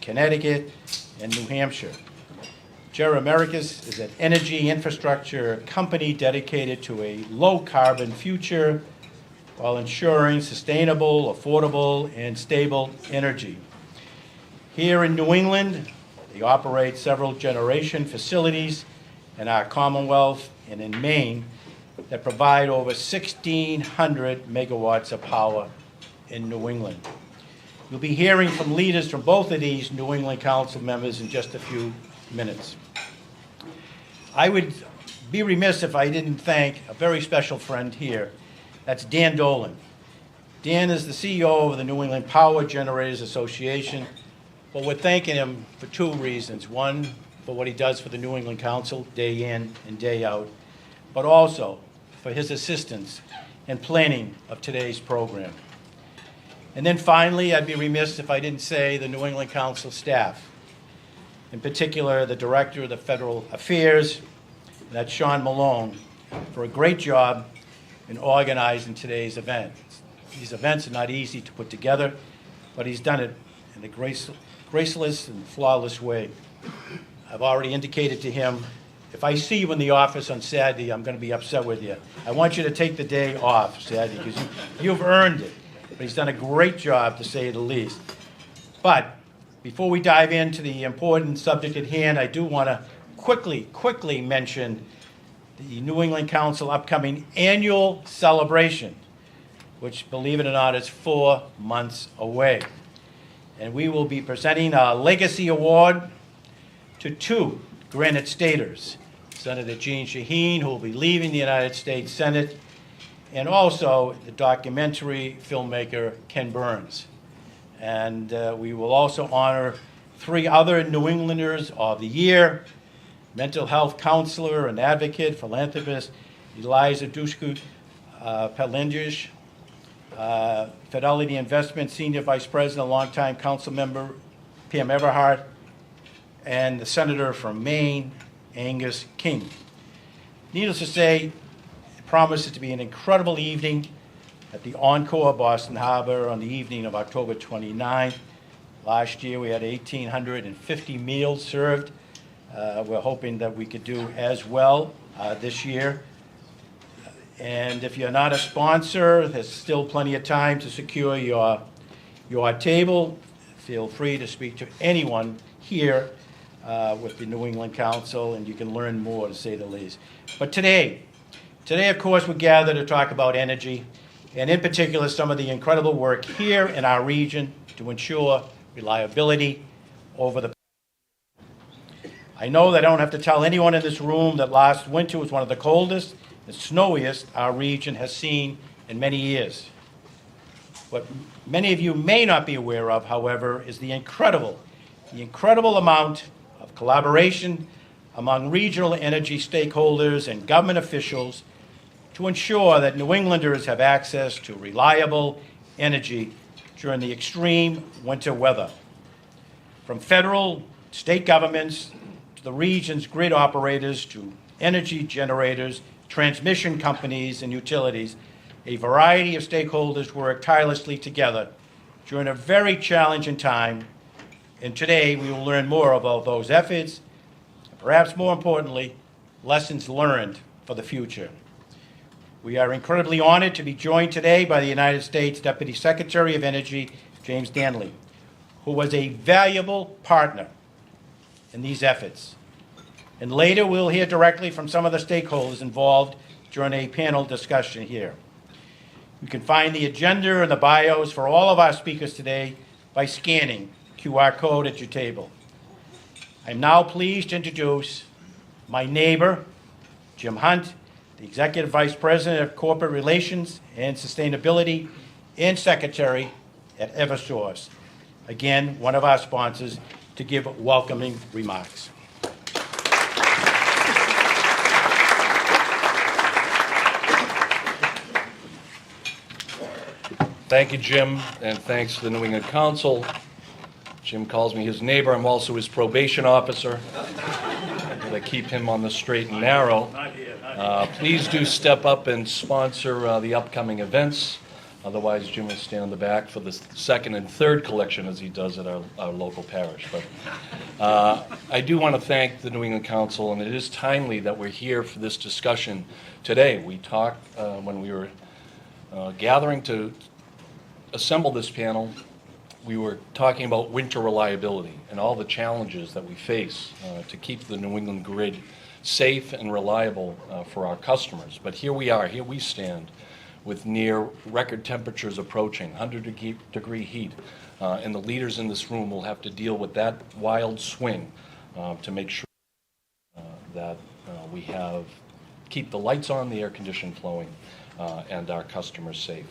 Connecticut, and New Hampshire. Jerry Americas is an energy infrastructure company dedicated to a low-carbon future while ensuring sustainable, affordable, and stable energy. Here in New England, they operate several generation facilities in our Commonwealth and in Maine that provide over 1,600 megawatts of power in New England. You'll be hearing from leaders from both of these New England Council members in just a few minutes. I would be remiss if I didn't thank a very special friend here. That's Dan Dolan. Dan is the CEO of the New England Power Generators Association, but we're thanking him for two reasons. One, for what he does for the New England Council day in and day out, but also for his assistance in planning of today's program. And then finally, I'd be remiss if I didn't say the New England Council staff, in particular the Director of the Federal Affairs, that's Sean Malone, for a great job in organizing today's event. These events are not easy to put together, but he's done it in a graceless and flawless way. I've already indicated to him, if I see you in the office on Saturday, I'm going to be upset with you. I want you to take the day off Saturday because you've earned it. But he's done a great job, to say the least. But before we dive into the important subject at hand, I do want to quickly mention the New England Council upcoming annual celebration, which, believe it or not, is 4 months away. And we will be presenting a Legacy Award to two Granite Staters, Senator Jeanne Shaheen, who will be leaving the United States Senate, and also the documentary filmmaker Ken Burns. And we will also honor 3 other New Englanders of the year: mental health counselor and advocate, philanthropist Eliza Dushku Pelindish, Fidelity Investment Senior Vice President, longtime council member Pam Everhart, and the Senator from Maine, Angus King. Needless to say, it promises to be an incredible evening at the Encore Boston Harbor on the evening of October 29th. Last year we had 1,850 meals served. We're hoping that we could do as well this year. And if you're not a sponsor, there's still plenty of time to secure your table. Feel free to speak to anyone here with the New England Council, and you can learn more, to say the least. But today, of course, we're gathered to talk about energy, and in particular, some of the incredible work here in our region to ensure reliability over the. I know that I don't have to tell anyone in this room that last winter was one of the coldest and snowiest our region has seen in many years. What many of you may not be aware of, however, is the incredible amount of collaboration among regional energy stakeholders and government officials to ensure that New Englanders have access to reliable energy during the extreme winter weather. From federal, state governments, to the region's grid operators, to energy generators, transmission companies, and utilities, a variety of stakeholders work tirelessly together during a very challenging time. And today we will learn more about those efforts, and perhaps more importantly, lessons learned for the future. We are incredibly honored to be joined today by the United States Deputy Secretary of Energy, James Danley, who was a valuable partner in these efforts. And later we'll hear directly from some of the stakeholders involved during a panel discussion here. You can find the agenda and the bios for all of our speakers today by scanning QR code at your table. I'm now pleased to introduce my neighbor, Jim Hunt, the Executive Vice President of Corporate Relations and Sustainability and Secretary at Eversource. Again, one of our sponsors, to give welcoming remarks. Thank you, Jim, and thanks to the New England Council. Jim calls me his neighbor. I'm also his probation officer. I keep him on the straight and narrow. Please do step up and sponsor the upcoming events. Otherwise, Jim will stand in the back for the second and third collection as he does at our local parish. But I do want to thank the New England Council, and it is timely that we're here for this discussion today. We talked when we were gathering to assemble this panel, we were talking about winter reliability and all the challenges that we face to keep the New England grid safe and reliable for our customers. But here we are, here we stand with near record temperatures approaching, 100-degree heat, and the leaders in this room will have to deal with that wild swing to make sure that we keep the lights on, the air conditioning flowing, and our customers safe.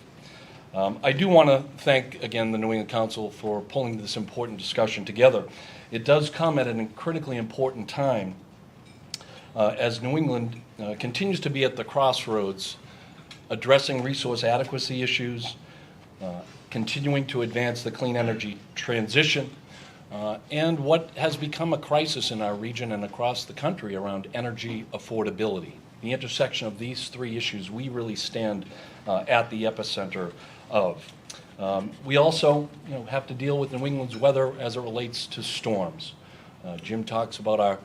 I do want to thank, again, the New England Council for pulling this important discussion together. It does come at a critically important time as New England continues to be at the crossroads, addressing resource adequacy issues, continuing to advance the clean energy transition, and what has become a crisis in our region and across the country around energy affordability. The intersection of these three issues we really stand at the epicenter of. We also have to deal with New England's weather as it relates to storms. Jim talks about our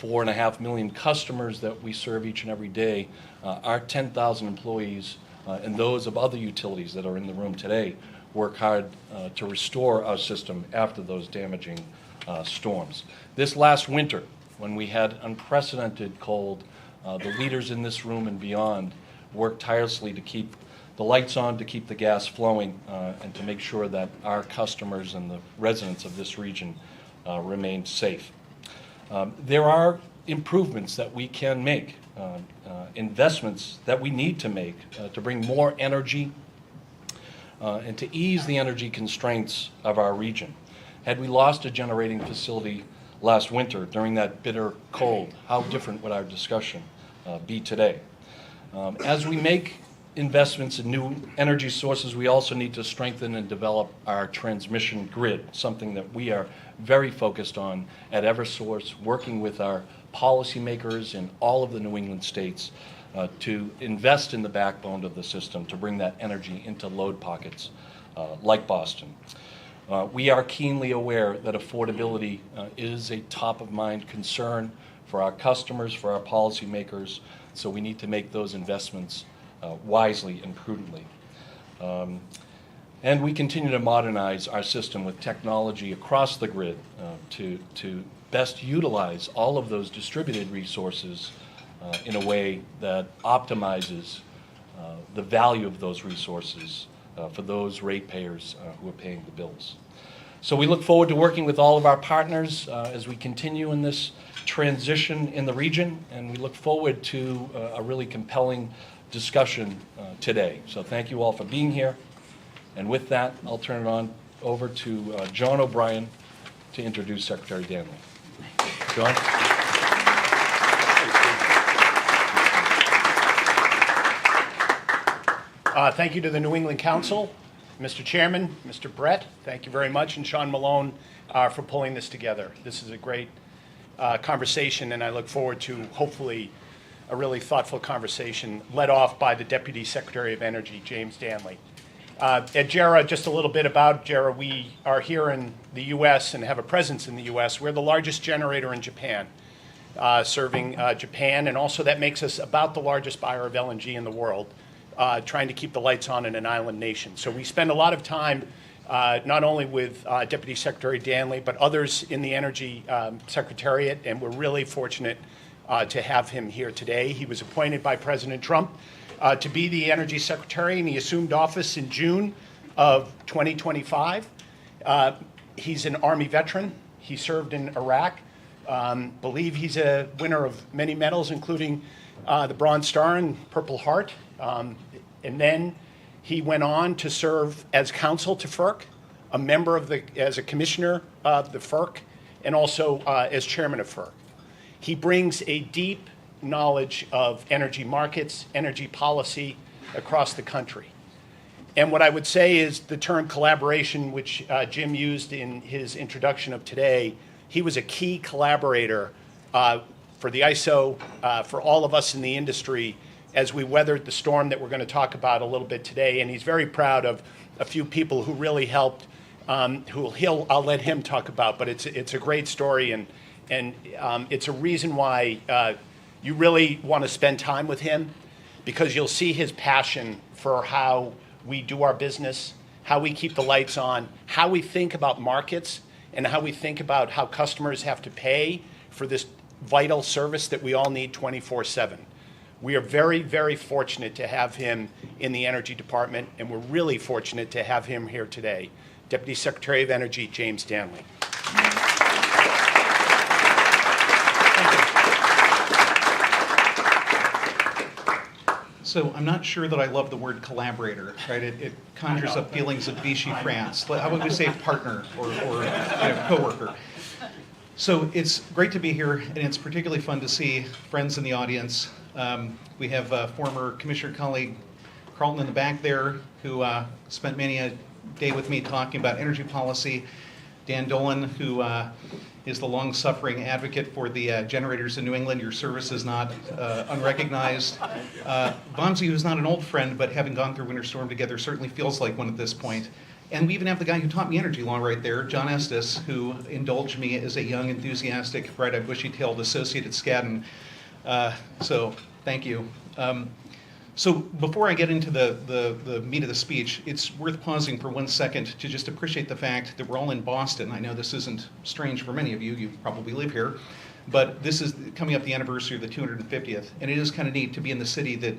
4.5 million customers that we serve each and every day. Our 10,000 employees and those of other utilities that are in the room today work hard to restore our system after those damaging storms. This last winter, when we had unprecedented cold, the leaders in this room and beyond worked tirelessly to keep the lights on, to keep the gas flowing, and to make sure that our customers and the residents of this region remained safe. There are improvements that we can make, investments that we need to make to bring more energy and to ease the energy constraints of our region. Had we lost a generating facility last winter during that bitter cold, how different would our discussion be today? As we make investments in new energy sources, we also need to strengthen and develop our transmission grid, something that we are very focused on at Eversource, working with our policymakers in all of the New England states to invest in the backbone of the system to bring that energy into load pockets like Boston. We are keenly aware that affordability is a top-of-mind concern for our customers, for our policymakers, so we need to make those investments wisely and prudently. And we continue to modernize our system with technology across the grid to best utilize all of those distributed resources in a way that optimizes the value of those resources for those ratepayers who are paying the bills. So we look forward to working with all of our partners as we continue in this transition in the region, and we look forward to a really compelling discussion today. So thank you all for being here. And with that, I'll turn it over to John O'Brien to introduce Secretary Danley. John? Thank you to the New England Council, Mr. Chairman, Mr. Brett, thank you very much, and Sean Malone for pulling this together. This is a great conversation, and I look forward to hopefully a really thoughtful conversation led off by the Deputy Secretary of Energy, James Danley. At JERA, just a little bit about JERA. We are here in the U.S. and have a presence in the U.S. We're the largest generator in Japan, serving Japan, and also that makes us about the largest buyer of LNG in the world, trying to keep the lights on in an island nation. So we spend a lot of time not only with Deputy Secretary Danley, but others in the Energy Secretariat, and we're really fortunate to have him here today. He was appointed by President Trump to be the Energy Secretary, and he assumed office in June of 2025. He's an Army veteran. He served in Iraq. Believe he's a winner of many medals, including the Bronze Star and Purple Heart. And then he went on to serve as counsel to FERC, a member of as a commissioner of the FERC, and also as chairman of FERC. He brings a deep knowledge of energy markets, energy policy across the country. And what I would say is the term collaboration, which Jim used in his introduction of today, he was a key collaborator for the ISO, for all of us in the industry, as we weathered the storm that we're going to talk about a little bit today. And he's very proud of a few people who really helped, I'll let him talk about, but it's a great story, and it's a reason why you really want to spend time with him, because you'll see his passion for how we do our business, how we keep the lights on, how we think about markets, and how we think about how customers have to pay for this vital service that we all need 24/7. We are very, very fortunate to have him in the Energy Department, and we're really fortunate to have him here today. Deputy Secretary of Energy, James Danley. So I'm not sure that I love the word collaborator, right? It conjures up feelings of Vichy France. How about we say partner or coworker? So it's great to be here, and it's particularly fun to see friends in the audience. We have former Commissioner colleague Carlton in the back there, who spent many a day with me talking about energy policy. Dan Dolan, who is the long-suffering advocate for the generators in New England. Your service is not unrecognized. Bonzi, who's not an old friend, but having gone through Winter Storm together, certainly feels like one at this point. And we even have the guy who taught me energy law right there, John Estes, who indulged me as a young, enthusiastic, bright-eyed, bushy-tailed associate at Skadden. So thank you. So before I get into the meat of the speech, it's worth pausing for 1 second to just appreciate the fact that we're all in Boston. I know this isn't strange for many of you. You probably live here. But this is coming up the anniversary of the 250th. And it is kind of neat to be in the city that,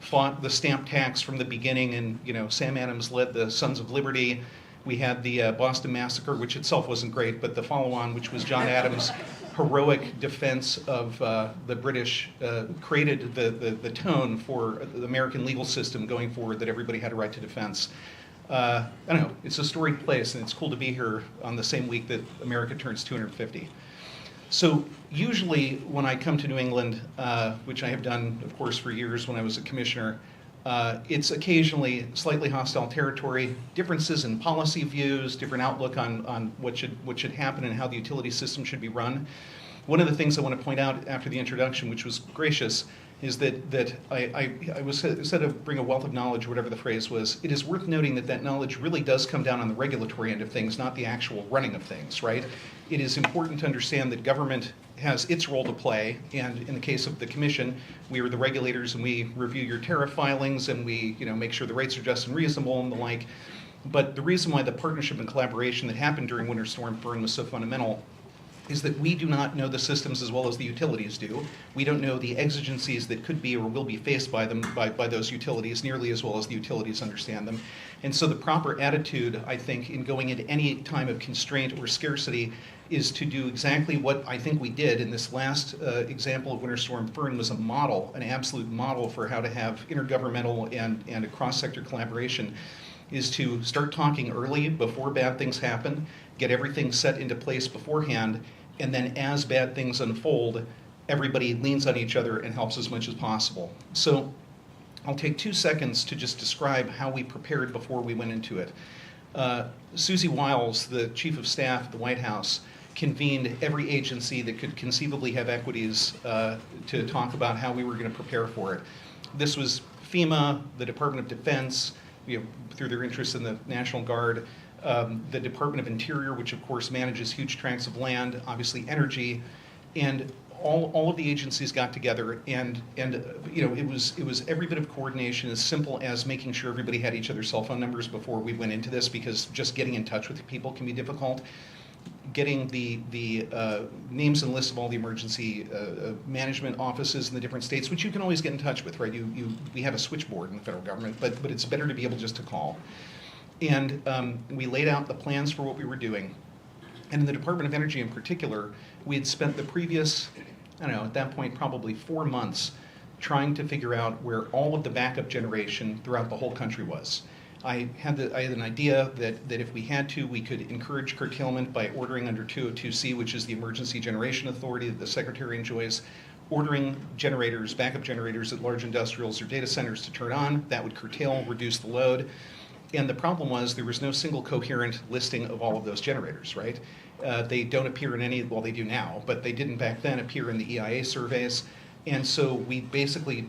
fought the stamp tax from the beginning. And, Sam Adams led the Sons of Liberty. We had the Boston Massacre, which itself wasn't great, but the follow-on, which was John Adams' heroic defense of the British, created the tone for the American legal system going forward, that everybody had a right to defense. I don't know, it's a storied place, and it's cool to be here on the same week that America turns 250. So usually when I come to New England, which I have done, of course, for years when I was a commissioner, it's occasionally slightly hostile territory, differences in policy views, different outlook on what should happen and how the utility system should be run. One of the things I want to point out after the introduction, which was gracious, is that I was said to bring a wealth of knowledge, or whatever the phrase was. It is worth noting that knowledge really does come down on the regulatory end of things, not the actual running of things, right? It is important to understand that government has its role to play, and in the case of the commission, we are the regulators, and we review your tariff filings, and we make sure the rates are just and reasonable and the like. But the reason why the partnership and collaboration that happened during Winter Storm Fern was so fundamental is that we do not know the systems as well as the utilities do. We don't know the exigencies that could be or will be faced by them, by those utilities, nearly as well as the utilities understand them. And so the proper attitude, I think, in going into any time of constraint or scarcity is to do exactly what I think we did in this last example of Winter Storm Fern. Was a model, an absolute model for how to have intergovernmental and a cross-sector collaboration, is to start talking early before bad things happen, get everything set into place beforehand, and then as bad things unfold, everybody leans on each other and helps as much as possible. So I'll take 2 seconds to just describe how we prepared before we went into it. Susie Wiles, the Chief of Staff at the White House, convened every agency that could conceivably have equities to talk about how we were going to prepare for it. This was FEMA, the Department of Defense, through their interest in the National Guard, the Department of Interior, which of course manages huge tracts of land, obviously energy, and all of the agencies got together, and it was every bit of coordination, as simple as making sure everybody had each other's cell phone numbers before we went into this, because just getting in touch with people can be difficult. Getting the names and lists of all the emergency management offices in the different states, which you can always get in touch with, right? We have a switchboard in the federal government, but it's better to be able just to call. And we laid out the plans for what we were doing. And in the Department of Energy in particular, we had spent the previous, at that point, probably 4 months trying to figure out where all of the backup generation throughout the whole country was. I had an idea that if we had to, we could encourage curtailment by ordering under 202C, which is the emergency generation authority that the Secretary enjoys, ordering generators, backup generators at large industrials or data centers to turn on. That would curtail, reduce the load. And the problem was there was no single coherent listing of all of those generators, right? They don't appear in any, well, they do now, but they didn't back then appear in the EIA surveys. And so we basically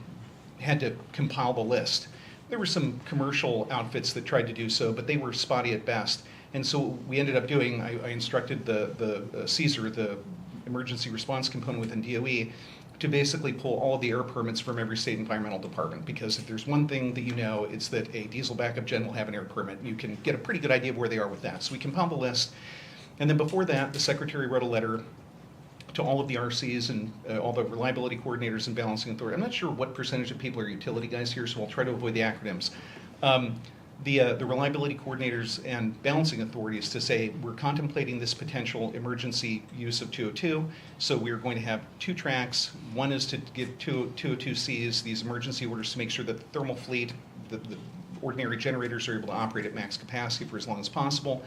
had to compile the list. There were some commercial outfits that tried to do so, but they were spotty at best. And so what we ended up doing, I instructed the CSER, the emergency response component within DOE, to basically pull all of the air permits from every state environmental department. Because if there's one thing that you know, it's that a diesel backup gen will have an air permit. You can get a pretty good idea of where they are with that. So we compiled the list. And then before that, the secretary wrote a letter to all of the RCs and all the reliability coordinators and balancing authority. I'm not sure what percentage of people are utility guys here, so I'll try to avoid the acronyms. The reliability coordinators and balancing authorities to say, we're contemplating this potential emergency use of 202, so we're going to have 2 tracks. One is to give 202Cs these emergency orders to make sure that the thermal fleet, the ordinary generators are able to operate at max capacity for as long as possible.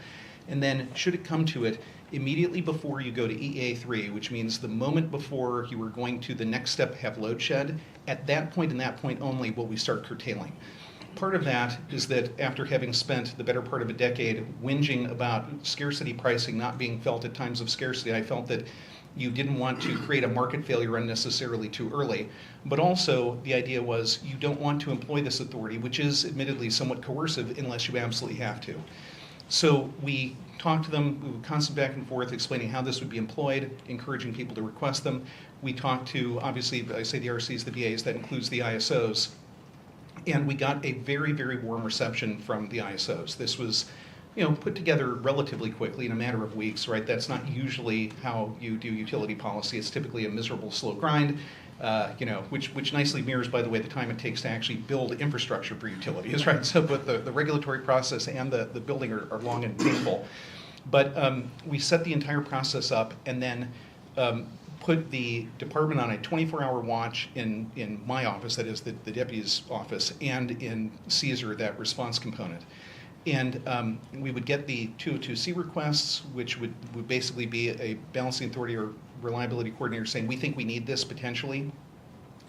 And then, should it come to it, immediately before you go to EA3, which means the moment before you are going to the next step, have load shed, at that point and that point only will we start curtailing. Part of that is that after having spent the better part of a decade whinging about scarcity pricing not being felt at times of scarcity, I felt that you didn't want to create a market failure unnecessarily too early. But also, the idea was you don't want to employ this authority, which is admittedly somewhat coercive unless you absolutely have to. So we talked to them, we would constant back and forth explaining how this would be employed, encouraging people to request them. We talked to, obviously, I say the RCs, the BAs, that includes the ISOs. And we got a very, very warm reception from the ISOs. This was, put together relatively quickly in a matter of weeks, right? That's not usually how you do utility policy. It's typically a miserable, slow grind, which nicely mirrors, by the way, the time it takes to actually build infrastructure for utilities, right? So both the regulatory process and the building are long and painful. But we set the entire process up and then put the department on a 24-hour watch in my office, that is the deputy's office, and in CSER, that response component. And we would get the 202C requests, which would basically be a balancing authority or reliability coordinator saying, we think we need this potentially.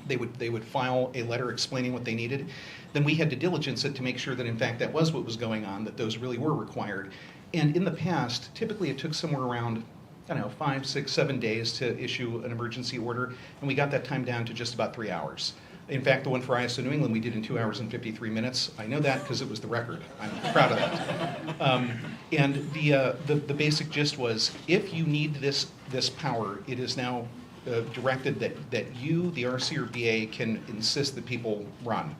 They would file a letter explaining what they needed. Then we had to diligence it to make sure that in fact that was what was going on, that those really were required. And in the past, typically it took somewhere around 5, 6, 7 days to issue an emergency order, and we got that time down to just about 3 hours. In fact, the one for ISO New England we did in 2 hours and 53 minutes. I know that because it was the record. I'm proud of that. And the basic gist was, if you need this power, it is now directed that you, the RC or BA, can insist that people run.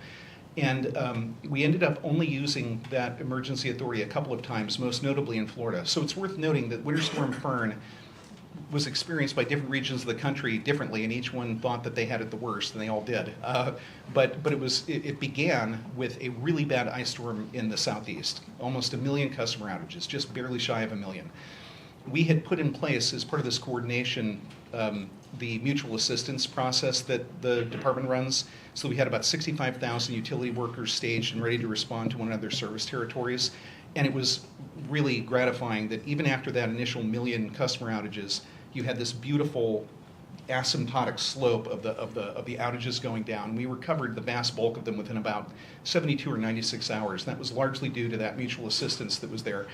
And we ended up only using that emergency authority a couple of times, most notably in Florida. So it's worth noting that Winter Storm Fern was experienced by different regions of the country differently, and each one thought that they had it the worst, and they all did. But it began with a really bad ice storm in the southeast, almost 1 million customer outages, just barely shy of 1 million. We had put in place, as part of this coordination, the mutual assistance process that the department runs. So we had about 65,000 utility workers staged and ready to respond to one another's service territories. And it was really gratifying that even after that initial 1 million customer outages, you had this beautiful asymptotic slope of the outages going down. We recovered the vast bulk of them within about 72 or 96 hours. That was largely due to that mutual assistance that was there,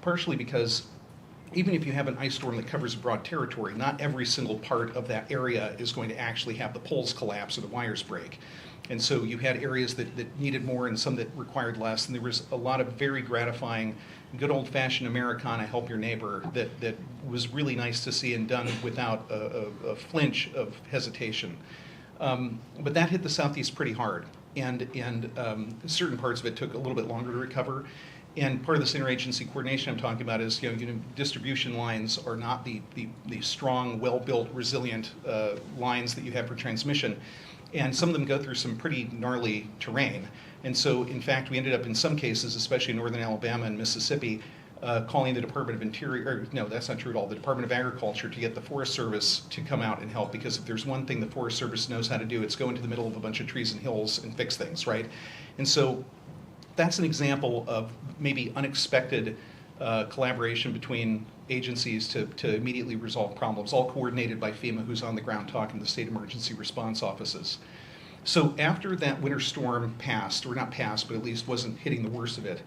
partially because even if you have an ice storm that covers a broad territory, not every single part of that area is going to actually have the poles collapse or the wires break. And so you had areas that needed more and some that required less. And there was a lot of very gratifying, good old-fashioned Americana, help your neighbor, that was really nice to see and done without a flinch of hesitation. But that hit the Southeast pretty hard. And certain parts of it took a little bit longer to recover. And part of this interagency coordination I'm talking about is, distribution lines are not the strong, well-built, resilient lines that you have for transmission. And some of them go through some pretty gnarly terrain. And so, in fact, we ended up in some cases, especially in northern Alabama and Mississippi, calling the Department of Interior, or no, that's not true at all, the Department of Agriculture to get the Forest Service to come out and help, because if there's one thing the Forest Service knows how to do, it's go into the middle of a bunch of trees and hills and fix things, right? And so that's an example of maybe unexpected collaboration between agencies to immediately resolve problems, all coordinated by FEMA, who's on the ground talking to the state emergency response offices. So after that winter storm passed, or not passed, but at least wasn't hitting the worst of it,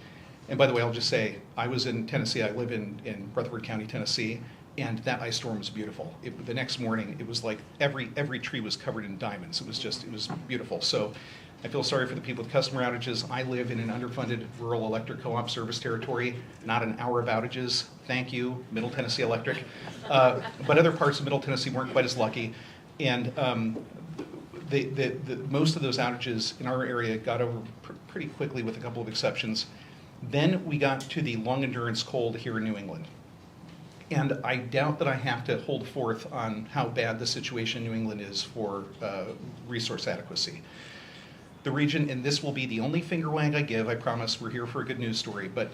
and by the way, I'll just say, I was in Tennessee, I live in Rutherford County, Tennessee, and that ice storm was beautiful. The next morning, it was like every tree was covered in diamonds. It was beautiful. So I feel sorry for the people with customer outages. I live in an underfunded rural electric co-op service territory, not an hour of outages. Thank you, Middle Tennessee Electric. But other parts of Middle Tennessee weren't quite as lucky. And most of those outages in our area got over pretty quickly with a couple of exceptions. Then we got to the long endurance cold here in New England. And I doubt that I have to hold forth on how bad the situation in New England is for resource adequacy. The region, and this will be the only finger wag I give, I promise we're here for a good news story, but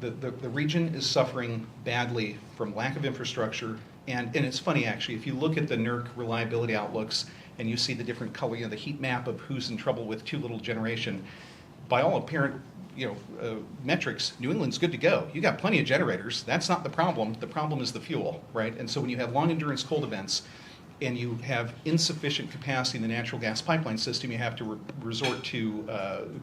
the region is suffering badly from lack of infrastructure. And it's funny, actually, if you look at the NERC reliability outlooks and you see the different color, the heat map of who's in trouble with too little generation, by all apparent metrics, New England's good to go. You got plenty of generators. That's not the problem. The problem is the fuel, right? And so when you have long endurance cold events and you have insufficient capacity in the natural gas pipeline system, you have to resort to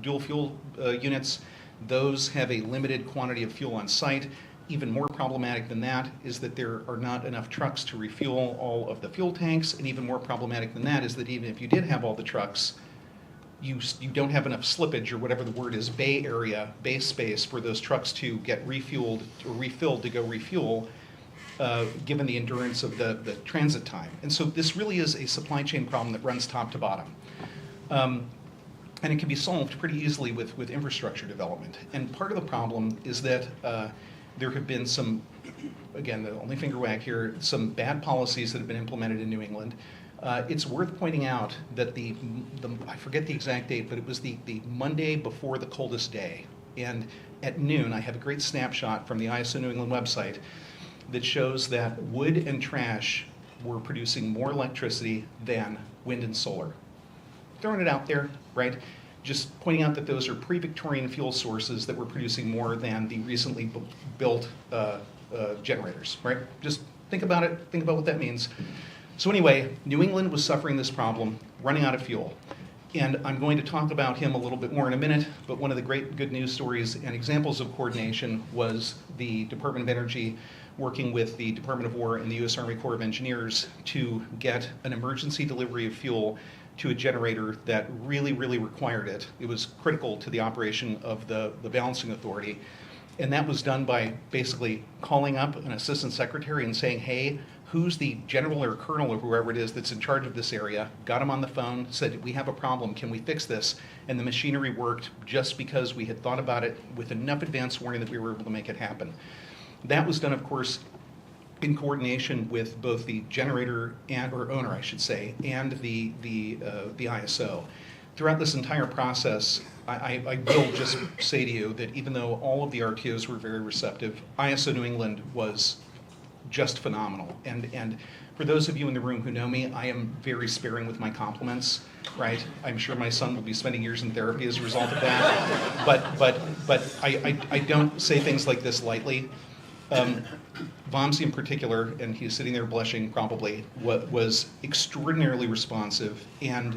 dual fuel units. Those have a limited quantity of fuel on site. Even more problematic than that is that there are not enough trucks to refuel all of the fuel tanks. And even more problematic than that is that even if you did have all the trucks, you don't have enough slippage, or whatever the word is, bay space for those trucks to get refueled or refilled to go refuel, given the endurance of the transit time. And so this really is a supply chain problem that runs top to bottom. And it can be solved pretty easily with infrastructure development. And part of the problem is that there have been some, again, the only finger wag here, some bad policies that have been implemented in New England. It's worth pointing out that I forget the exact date, but it was the Monday before the coldest day. And at noon, I have a great snapshot from the ISO New England website that shows that wood and trash were producing more electricity than wind and solar. Throwing it out there, right? Just pointing out that those are pre-Victorian fuel sources that were producing more than the recently built generators, right? Just think about it, think about what that means. So anyway, New England was suffering this problem, running out of fuel. And I'm going to talk about him a little bit more in a minute, but one of the great good news stories and examples of coordination was the Department of Energy working with the Department of War and the U.S. Army Corps of Engineers to get an emergency delivery of fuel to a generator that really, really required it. It was critical to the operation of the balancing authority. And that was done by basically calling up an assistant secretary and saying, hey, who's the general or colonel or whoever it is that's in charge of this area? Got him on the phone, said, we have a problem, can we fix this? And the machinery worked just because we had thought about it with enough advance warning that we were able to make it happen. That was done, of course, in coordination with both the generator or owner, I should say, and the ISO. Throughout this entire process, I will just say to you that even though all of the RTOs were very receptive, ISO New England was just phenomenal. And for those of you in the room who know me, I am very sparing with my compliments, right? I'm sure my son will be spending years in therapy as a result of that. But I don't say things like this lightly. Vamsi in particular, and he's sitting there blushing probably, was extraordinarily responsive and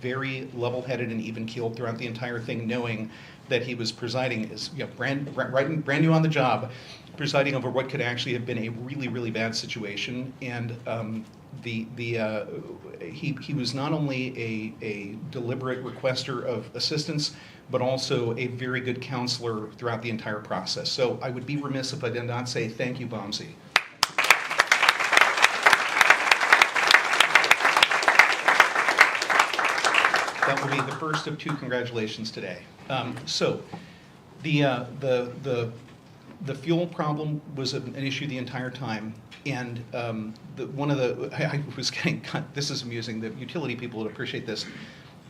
very level-headed and even-keeled throughout the entire thing, knowing that he was presiding as brand new on the job, presiding over what could actually have been a really, really bad situation. And he was not only a deliberate requester of assistance, but also a very good counselor throughout the entire process. So I would be remiss if I did not say thank you, Vamsi. That will be the first of two congratulations today. So the fuel problem was an issue the entire time, and I was getting, this is amusing, the utility people would appreciate this,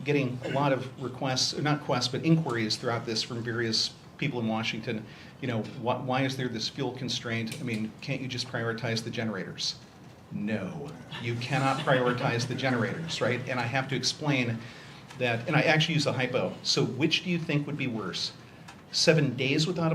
getting a lot of requests, or not requests, but inquiries throughout this from various people in Washington. Why is there this fuel constraint? I mean, can't you just prioritize the generators? No, you cannot prioritize the generators, right? And I have to explain that, and I actually use a hypo. So which do you think would be worse? 7 days without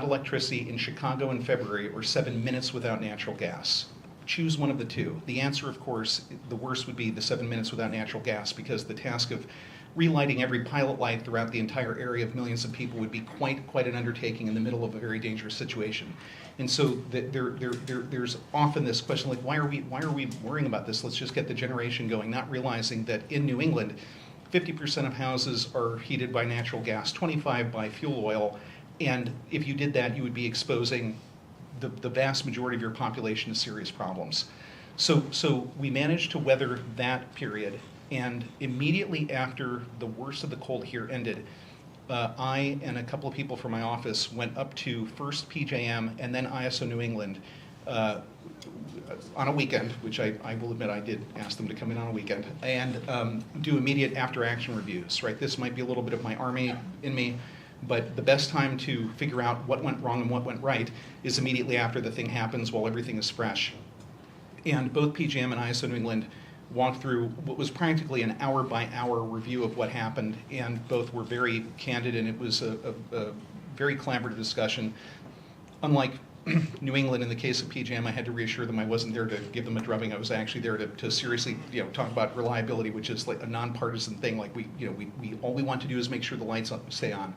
electricity in Chicago in February, or 7 minutes without natural gas? Choose one of the two. The answer, of course, the worst would be the 7 minutes without natural gas, because the task of relighting every pilot light throughout the entire area of millions of people would be quite an undertaking in the middle of a very dangerous situation. And so there's often this question like, why are we worrying about this? Let's just get the generation going, not realizing that in New England, 50% of houses are heated by natural gas, 25 by fuel oil, and if you did that, you would be exposing the vast majority of your population to serious problems. So we managed to weather that period, and immediately after the worst of the cold here ended, I and a couple of people from my office went up to first PJM and then ISO New England on a weekend, which I will admit I did ask them to come in on a weekend, and do immediate after-action reviews, right? This might be a little bit of my Army in me, but the best time to figure out what went wrong and what went right is immediately after the thing happens while everything is fresh. And both PJM and ISO New England walked through what was practically an hour-by-hour review of what happened, and both were very candid, and it was a very collaborative discussion. Unlike New England, in the case of PJM, I had to reassure them I wasn't there to give them a drubbing. I was actually there to seriously, talk about reliability, which is like a nonpartisan thing. Like we all we want to do is make sure the lights stay on.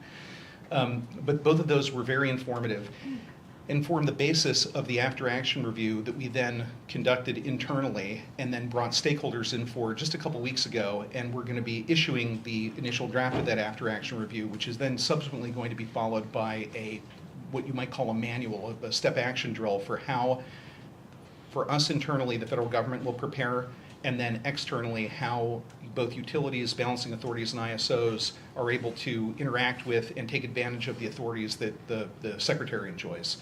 But both of those were very informative and formed the basis of the after-action review that we then conducted internally and then brought stakeholders in for just a couple weeks ago, and we're going to be issuing the initial draft of that after-action review, which is then subsequently going to be followed by what you might call a manual, a step action drill for how, for us internally, the federal government will prepare, and then externally how both utilities, balancing authorities, and ISOs are able to interact with and take advantage of the authorities that the Secretary enjoys.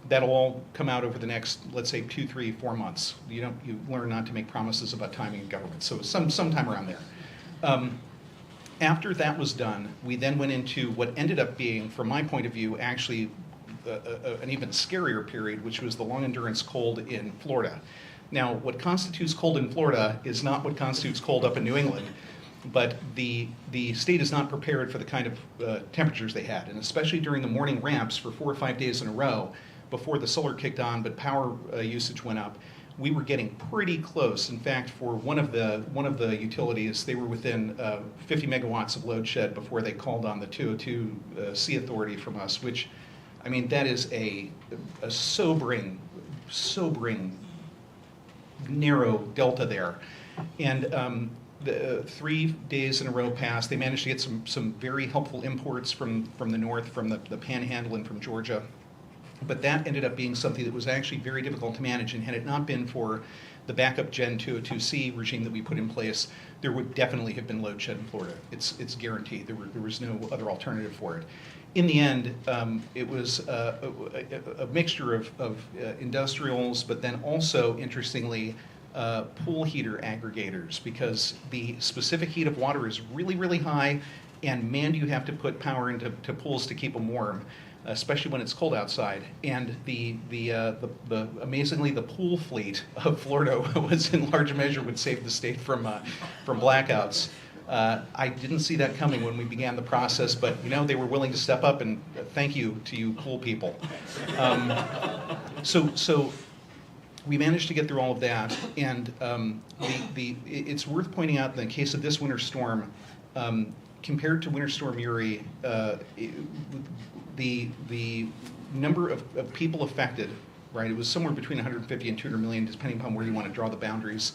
That'll all come out over the next, let's say, 2, 3, 4 months. You learn not to make promises about timing in government, so sometime around there. After that was done, we then went into what ended up being, from my point of view, actually an even scarier period, which was the long endurance cold in Florida. Now, what constitutes cold in Florida is not what constitutes cold up in New England, but the state is not prepared for the kind of temperatures they had, and especially during the morning ramps for 4 or 5 days in a row before the solar kicked on, but power usage went up. We were getting pretty close. In fact, for one of the utilities, they were within 50 megawatts of load shed before they called on the 202C authority from us, which, I mean, that is a sobering narrow delta there. And the 3 days in a row passed. They managed to get some very helpful imports from the north, from the Panhandle and from Georgia. But that ended up being something that was actually very difficult to manage, and had it not been for the backup Gen 202C regime that we put in place, there would definitely have been load shed in Florida. It's guaranteed. There was no other alternative for it. In the end, it was a mixture of industrials, but then also, interestingly, pool heater aggregators, because the specific heat of water is really, really high, and man, do you have to put power into pools to keep them warm, especially when it's cold outside. And amazingly, the pool fleet of Florida was in large measure what saved the state from blackouts. I didn't see that coming when we began the process, but they were willing to step up, and thank you to you pool people. So we managed to get through all of that, and it's worth pointing out in the case of this winter storm, compared to Winter Storm Uri, the number of people affected, right? It was somewhere between 150 and 200 million, depending upon where you want to draw the boundaries.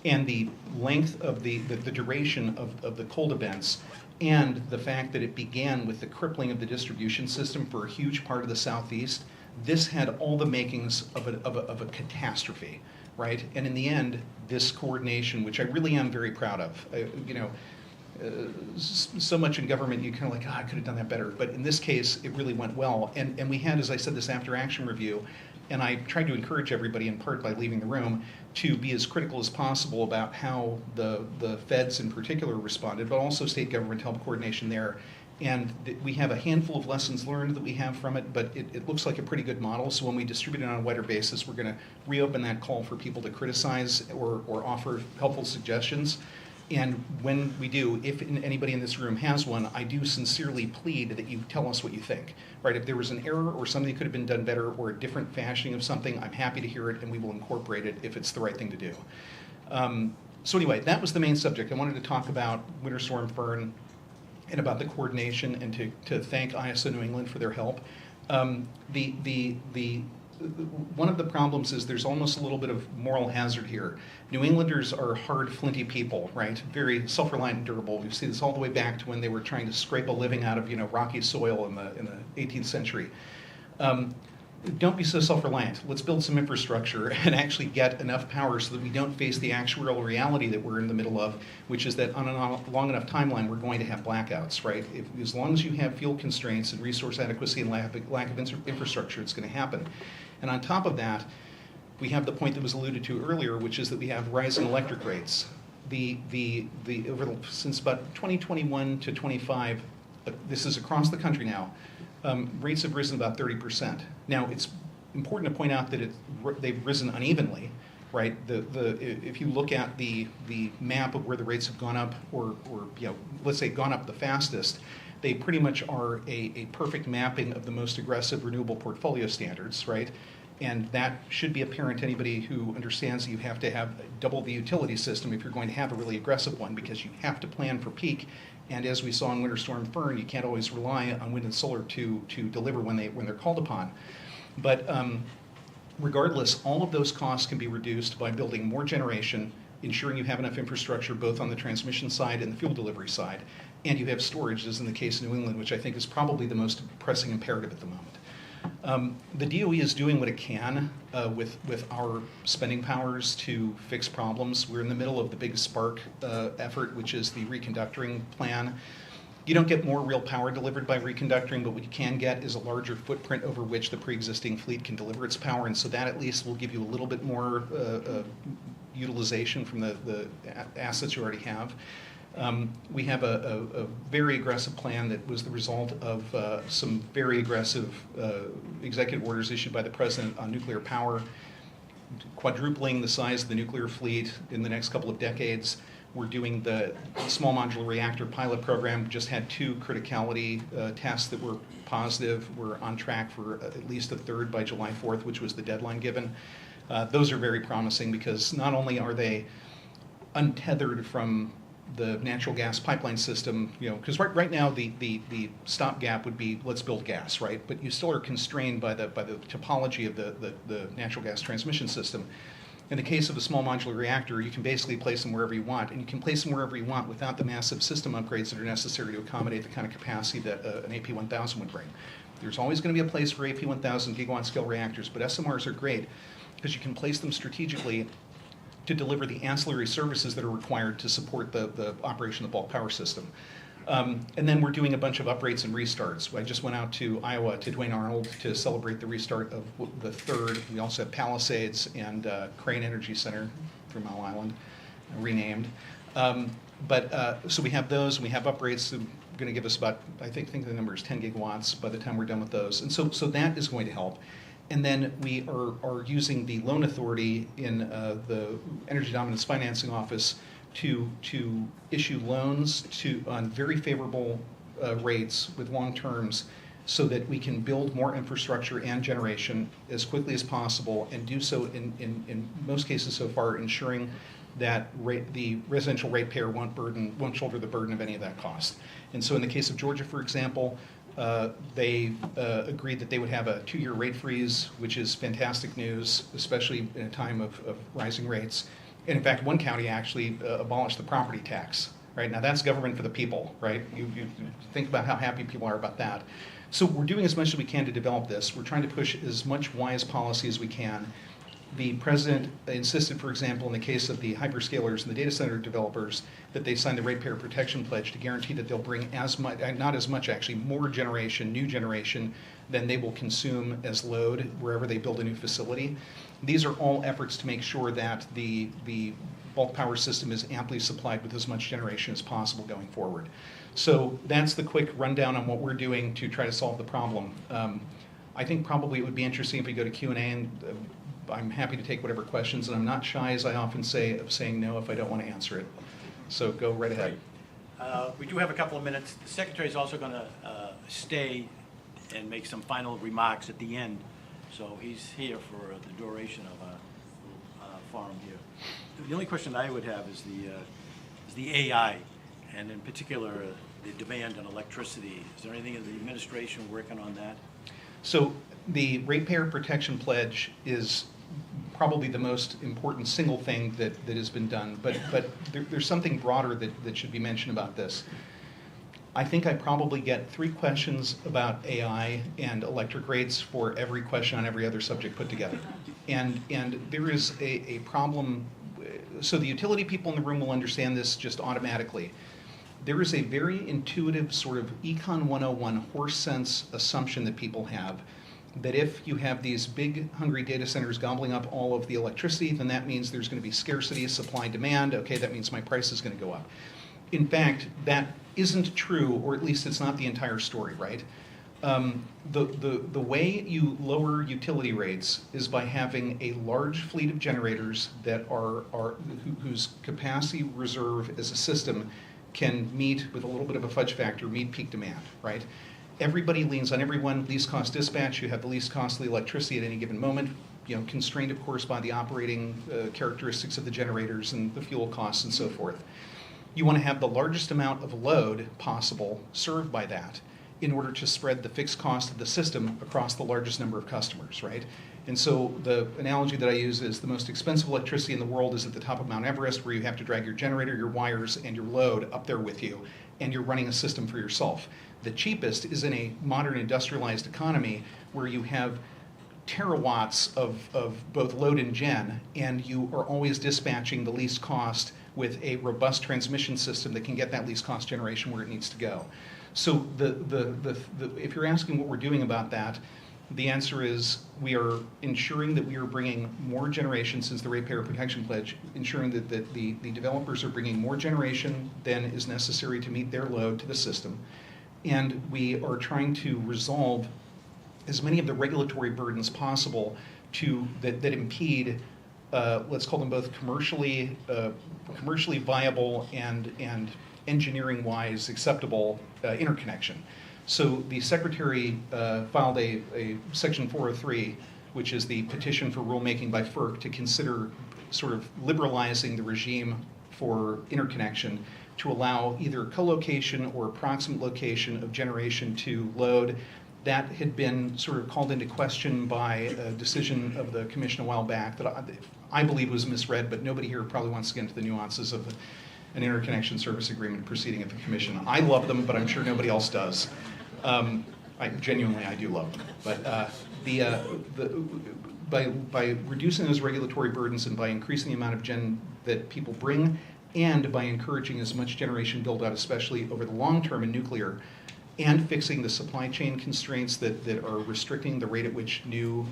And the length of the duration of the cold events, and the fact that it began with the crippling of the distribution system for a huge part of the Southeast, this had all the makings of a catastrophe, right? And in the end, this coordination, which I really am very proud of, so much in government, you kind of like, I could have done that better. But in this case, it really went well. And we had, as I said, this after-action review. And I tried to encourage everybody, in part by leaving the room, to be as critical as possible about how the feds in particular responded, but also state government to help coordination there. And we have a handful of lessons learned that we have from it, but it looks like a pretty good model. So when we distribute it on a wider basis, we're going to reopen that call for people to criticize or offer helpful suggestions. And when we do, if anybody in this room has one, I do sincerely plead that you tell us what you think, right? If there was an error or something that could have been done better, or a different fashioning of something, I'm happy to hear it, and we will incorporate it if it's the right thing to do. So anyway, that was the main subject. I wanted to talk about Winter Storm Fern and about the coordination, and to thank ISO New England for their help. One of the problems is there's almost a little bit of moral hazard here. New Englanders are hard, flinty people, right? Very self-reliant and durable. We see this all the way back to when they were trying to scrape a living out of, rocky soil in the 18th century. Don't be so self-reliant. Let's build some infrastructure and actually get enough power so that we don't face the actual reality that we're in the middle of, which is that on a long enough timeline, we're going to have blackouts, right? As long as you have fuel constraints and resource adequacy and lack of infrastructure, it's going to happen. And on top of that, we have the point that was alluded to earlier, which is that we have rising electric rates. Since about 2021 to 25, this is across the country now, rates have risen about 30%. Now, it's important to point out that they've risen unevenly, right? If you look at the map of where the rates have gone up, or let's say gone up the fastest, they pretty much are a perfect mapping of the most aggressive renewable portfolio standards, right? And that should be apparent to anybody who understands that you have to have double the utility system if you're going to have a really aggressive one, because you have to plan for peak. And as we saw in Winter Storm Fern, you can't always rely on wind and solar to deliver when they're called upon. But regardless, all of those costs can be reduced by building more generation, ensuring you have enough infrastructure both on the transmission side and the fuel delivery side, and you have storage, as in the case of New England, which I think is probably the most pressing imperative at the moment. The DOE is doing what it can with our spending powers to fix problems. We're in the middle of the big Spark effort, which is the reconductoring plan. You don't get more real power delivered by reconductoring, but what you can get is a larger footprint over which the pre-existing fleet can deliver its power, and so that at least will give you a little bit more utilization from the assets you already have. We have a very aggressive plan that was the result of some very aggressive executive orders issued by the president on nuclear power, quadrupling the size of the nuclear fleet in the next couple of decades. We're doing the small modular reactor pilot program. We just had 2 criticality tests that were positive. We're on track for at least a third by July 4th, which was the deadline given. Those are very promising because not only are they untethered from the natural gas pipeline system, because right now the stopgap would be let's build gas, right? But you still are constrained by the topology of the natural gas transmission system. In the case of a small modular reactor, you can basically place them wherever you want, and you can place them wherever you want without the massive system upgrades that are necessary to accommodate the kind of capacity that an AP1000 would bring. There's always going to be a place for AP1000 gigawatt scale reactors, but SMRs are great because you can place them strategically to deliver the ancillary services that are required to support the operation of the bulk power system. And then we're doing a bunch of upgrades and restarts. I just went out to Iowa to Duane Arnold to celebrate the restart of the 3rd. We also have Palisades and Crane Energy Center, 3 Mile Island, renamed. So we have those, and we have upgrades that are going to give us about, I think the number is 10 gigawatts by the time we're done with those. And so that is going to help. And then we are using the loan authority in the Energy Dominance Financing Office to issue loans on very favorable rates with long terms so that we can build more infrastructure and generation as quickly as possible, and do so in most cases so far ensuring that the residential ratepayer won't shoulder the burden of any of that cost. And so in the case of Georgia, for example, they agreed that they would have a 2-year rate freeze, which is fantastic news, especially in a time of rising rates. And in fact, one county actually abolished the property tax. Right now, that's government for the people. Right? You think about how happy people are about that. So we're doing as much as we can to develop this. We're trying to push as much wise policy as we can. The president insisted, for example, in the case of the hyperscalers and the data center developers, that they sign the ratepayer protection pledge to guarantee that they'll bring as much, not as much actually, more generation, new generation, than they will consume as load wherever they build a new facility. These are all efforts to make sure that the bulk power system is amply supplied with as much generation as possible going forward. So that's the quick rundown on what we're doing to try to solve the problem. I think probably it would be interesting if we go to Q&A, and I'm happy to take whatever questions, and I'm not shy, as I often say, of saying no if I don't want to answer it. So go right ahead. We do have a couple of minutes. The Secretary is also going to stay and make some final remarks at the end. So he's here for the duration of our forum here. The only question I would have is the AI, and in particular, the demand on electricity. Is there anything in the administration working on that? So the ratepayer protection pledge is probably the most important single thing that has been done, but there's something broader that should be mentioned about this. I think I probably get 3 questions about AI and electric rates for every question on every other subject put together. And there is a problem. So the utility people in the room will understand this just automatically. There is a very intuitive sort of Econ 101 horse sense assumption that people have that if you have these big hungry data centers gobbling up all of the electricity, then that means there's going to be scarcity, supply, demand. Okay, that means my price is going to go up. In fact, that isn't true, or at least it's not the entire story, right? The way you lower utility rates is by having a large fleet of generators that whose capacity reserve as a system can meet, with a little bit of a fudge factor, meet peak demand, right? Everybody leans on everyone. Least cost dispatch, you have the least costly electricity at any given moment, constrained, of course, by the operating characteristics of the generators and the fuel costs and so forth. You want to have the largest amount of load possible served by that in order to spread the fixed cost of the system across the largest number of customers, right? And so the analogy that I use is the most expensive electricity in the world is at the top of Mount Everest, where you have to drag your generator, your wires, and your load up there with you, and you're running a system for yourself. The cheapest is in a modern industrialized economy where you have terawatts of both load and gen, and you are always dispatching the least cost with a robust transmission system that can get that least cost generation where it needs to go. So if you're asking what we're doing about that, the answer is we are ensuring that we are bringing more generation, since the Ratepayer Protection Pledge, ensuring that the developers are bringing more generation than is necessary to meet their load to the system. And we are trying to resolve as many of the regulatory burdens possible that impede, let's call them both commercially viable and engineering-wise acceptable interconnection. So the Secretary filed a Section 403, which is the petition for rulemaking by FERC to consider sort of liberalizing the regime for interconnection to allow either co-location or approximate location of generation to load. That had been sort of called into question by a decision of the Commission a while back that I believe was misread, but nobody here probably wants to get into the nuances of an interconnection service agreement proceeding at the Commission. I love them, but I'm sure nobody else does. I do love them. But by reducing those regulatory burdens and by increasing the amount of gen that people bring, and by encouraging as much generation build out, especially over the long term in nuclear, and fixing the supply chain constraints that are restricting the rate at which new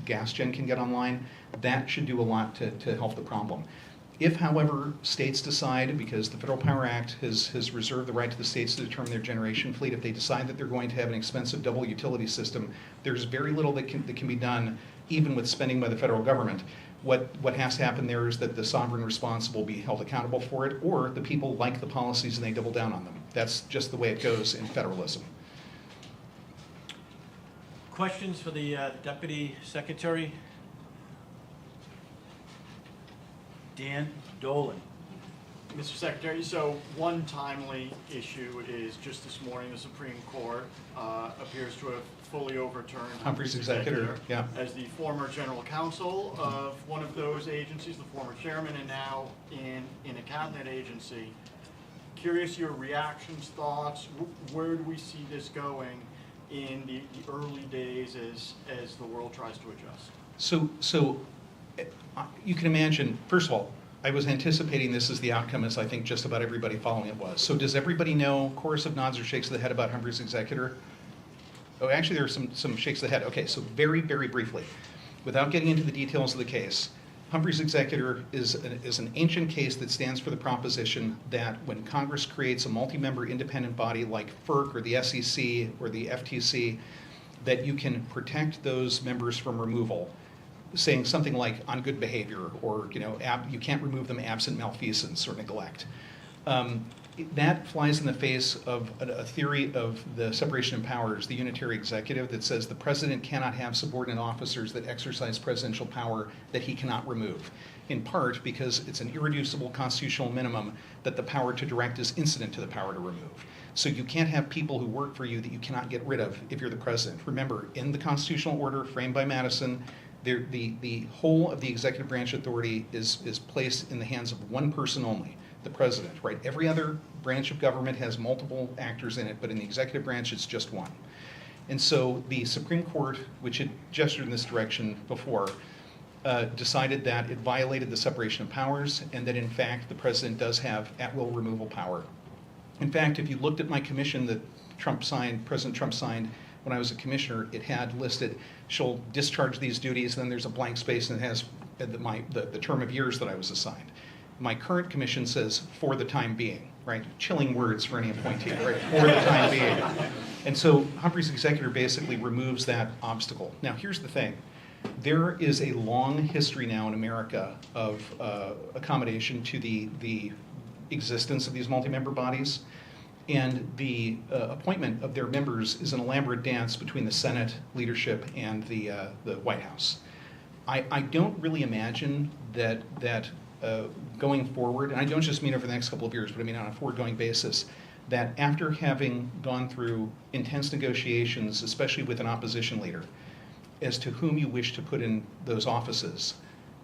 gas gen can get online, that should do a lot to help the problem. If, however, states decide, because the Federal Power Act has reserved the right to the states to determine their generation fleet, if they decide that they're going to have an expensive double utility system, there's very little that can be done, even with spending by the federal government. What has to happen there is that the sovereign responsible will be held accountable for it, or the people like the policies and they double down on them. That's just the way it goes in federalism. Questions for the Deputy Secretary? Dan Dolan. Mr. Secretary, so one timely issue is just this morning the Supreme Court appears to have fully overturned Humphrey's executor, yeah. as the former general counsel of one of those agencies, the former chairman, and now in a cabinet agency. Curious your reactions, thoughts. Where do we see this going in the early days as the world tries to adjust? So you can imagine, first of all, I was anticipating this as the outcome, as I think just about everybody following it was. So does everybody know, chorus of nods or shakes of the head about Humphrey's executor? Oh, actually there are some shakes of the head. Okay, so very, very briefly, without getting into the details of the case, Humphrey's executor is an ancient case that stands for the proposition that when Congress creates a multi-member independent body like FERC or the SEC or the FTC, that you can protect those members from removal, saying something like on good behavior, or you can't remove them absent malfeasance or neglect. that flies in the face of a theory of the separation of powers, the unitary executive, that says the president cannot have subordinate officers that exercise presidential power that he cannot remove, in part because it's an irreducible constitutional minimum that the power to direct is incident to the power to remove. So you can't have people who work for you that you cannot get rid of if you're the president. Remember, in the constitutional order framed by Madison, the whole of the executive branch authority is placed in the hands of one person only, the president, right? Every other branch of government has multiple actors in it, but in the executive branch, it's just one. And so the Supreme Court, which had gestured in this direction before, decided that it violated the separation of powers and that in fact the president does have at-will removal power. In fact, if you looked at my commission that President Trump signed when I was a commissioner, it had listed, she'll discharge these duties, and then there's a blank space and it has the term of years that I was assigned. My current commission says, for the time being, right? Chilling words for any appointee, right? For the time being. And so Humphrey's executor basically removes that obstacle. Now, here's the thing. There is a long history now in America of accommodation to the existence of these multi-member bodies. And the appointment of their members is an elaborate dance between the Senate leadership and the White House. I don't really imagine that going forward, and I don't just mean over the next couple of years, but I mean on a forward-going basis, that after having gone through intense negotiations, especially with an opposition leader, as to whom you wish to put in those offices,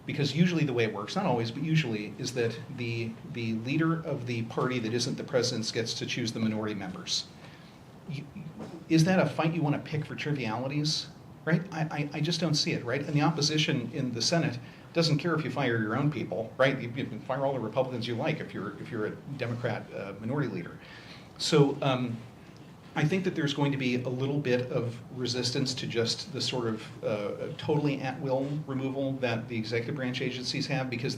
because usually the way it works, not always, but usually, is that the leader of the party that isn't the president's gets to choose the minority members. Is that a fight you want to pick for trivialities? Right? I just don't see it, right? And the opposition in the Senate doesn't care if you fire your own people, right? You can fire all the Republicans you like if you're a Democrat minority leader. So I think that there's going to be a little bit of resistance to just the sort of totally at-will removal that the executive branch agencies have, because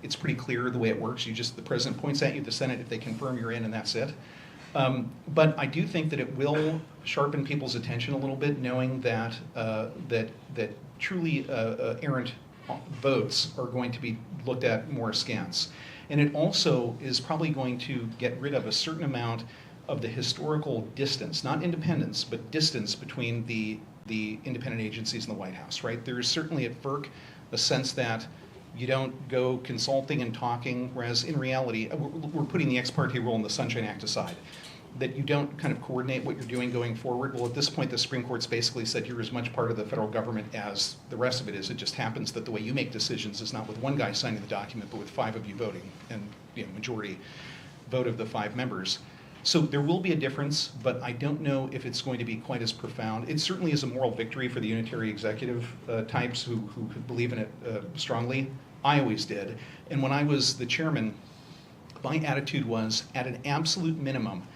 it's pretty clear the way it works. The president points at you, the Senate, if they confirm, you're in, and that's it. But I do think that it will sharpen people's attention a little bit, knowing that that truly errant votes are going to be looked at more askance. And it also is probably going to get rid of a certain amount of the historical distance, not independence, but distance between the independent agencies and the White House, right? There is certainly at FERC a sense that you don't go consulting and talking, whereas in reality, we're putting the ex parte rule and the Sunshine Act aside, that you don't kind of coordinate what you're doing going forward. Well, at this point, the Supreme Court's basically said you're as much part of the federal government as the rest of it is. It just happens that the way you make decisions is not with one guy signing the document, but with 5 of you voting, and majority vote of the 5 members. So there will be a difference, but I don't know if it's going to be quite as profound. It certainly is a moral victory for the unitary executive types who believe in it strongly. I always did. And when I was the chairman, my attitude was, at an absolute minimum,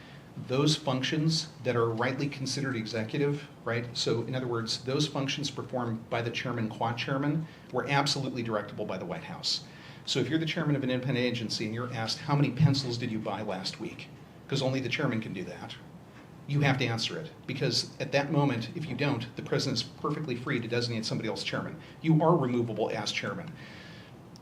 those functions that are rightly considered executive, right? So in other words, those functions performed by the chairman, qua chairman, were absolutely directable by the White House. So if you're the chairman of an independent agency and you're asked, how many pencils did you buy last week? Because only the chairman can do that. You have to answer it, because at that moment, if you don't, the president is perfectly free to designate somebody else chairman. You are removable as chairman.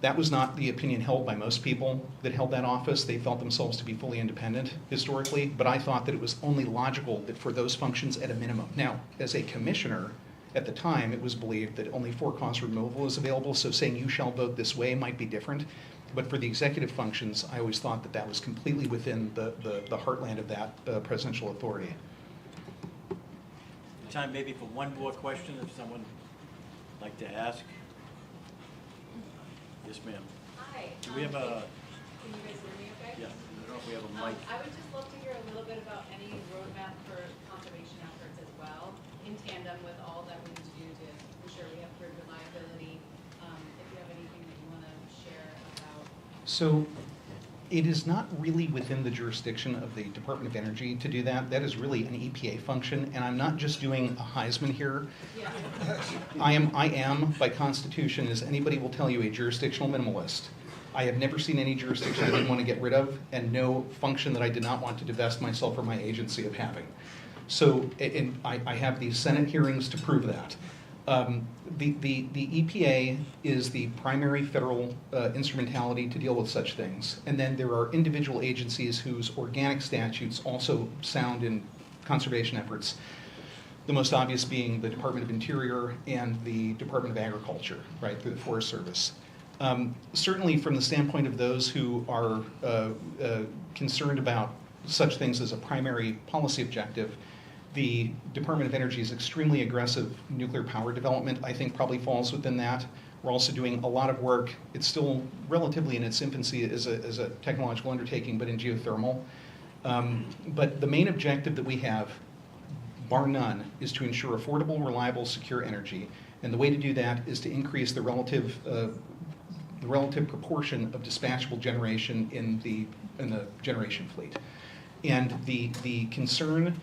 That was not the opinion held by most people that held that office. They felt themselves to be fully independent historically, but I thought that it was only logical that for those functions at a minimum. Now, as a commissioner, at the time, it was believed that only for cause removal was available, so saying you shall vote this way might be different. But for the executive functions, I always thought that that was completely within the heartland of that presidential authority. Time maybe for one more question, if someone would like to ask. Yes, ma'am. Hi. Do we have a, Can you guys hear me okay? yeah, I don't know if we have a mic. I would just love to hear a little bit about any roadmap for conservation efforts as well, in tandem with all that we need to do to ensure we have grid reliability. If you have anything that you want to share about. So it is not really within the jurisdiction of the Department of Energy to do that. That is really an EPA function, and I'm not just doing a Heisman here. Yeah. I am, by constitution, as anybody will tell you, a jurisdictional minimalist. I have never seen any jurisdiction I didn't want to get rid of, and no function that I did not want to divest myself or my agency of having. So, and I have these Senate hearings to prove that. The EPA is the primary federal instrumentality to deal with such things. And then there are individual agencies whose organic statutes also sound in conservation efforts. The most obvious being the Department of Interior and the Department of Agriculture, right, through the Forest Service. Certainly from the standpoint of those who are concerned about such things as a primary policy objective, the Department of Energy's extremely aggressive nuclear power development, I think, probably falls within that. We're also doing a lot of work. It's still relatively in its infancy as a technological undertaking, but in geothermal. But the main objective that we have, bar none, is to ensure affordable, reliable, secure energy. And the way to do that is to increase the relative proportion of dispatchable generation in the generation fleet. And the concern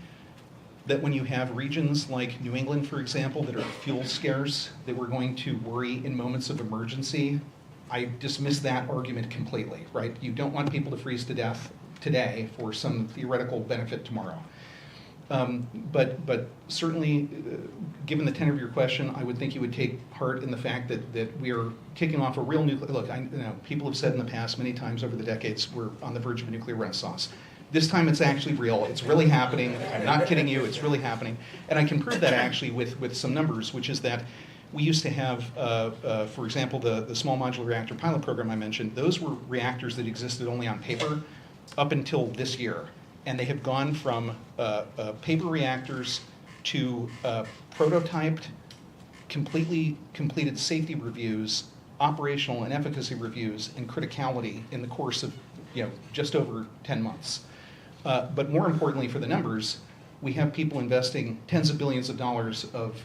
that when you have regions like New England, for example, that are fuel scarce, that we're going to worry in moments of emergency, I dismiss that argument completely, right? You don't want people to freeze to death today for some theoretical benefit tomorrow. But certainly, given the tenor of your question, I would think you would take heart in the fact that we are kicking off a real nuclear, look, people have said in the past many times over the decades, we're on the verge of a nuclear renaissance. This time it's actually real. It's really happening. I'm not kidding you. It's really happening. And I can prove that actually with some numbers, which is that we used to have, for example, the small modular reactor pilot program I mentioned. Those were reactors that existed only on paper up until this year. And they have gone from paper reactors to prototyped, completely completed safety reviews, operational and efficacy reviews, and criticality in the course of just over 10 months. But more importantly for the numbers, we have people investing tens of billions of dollars of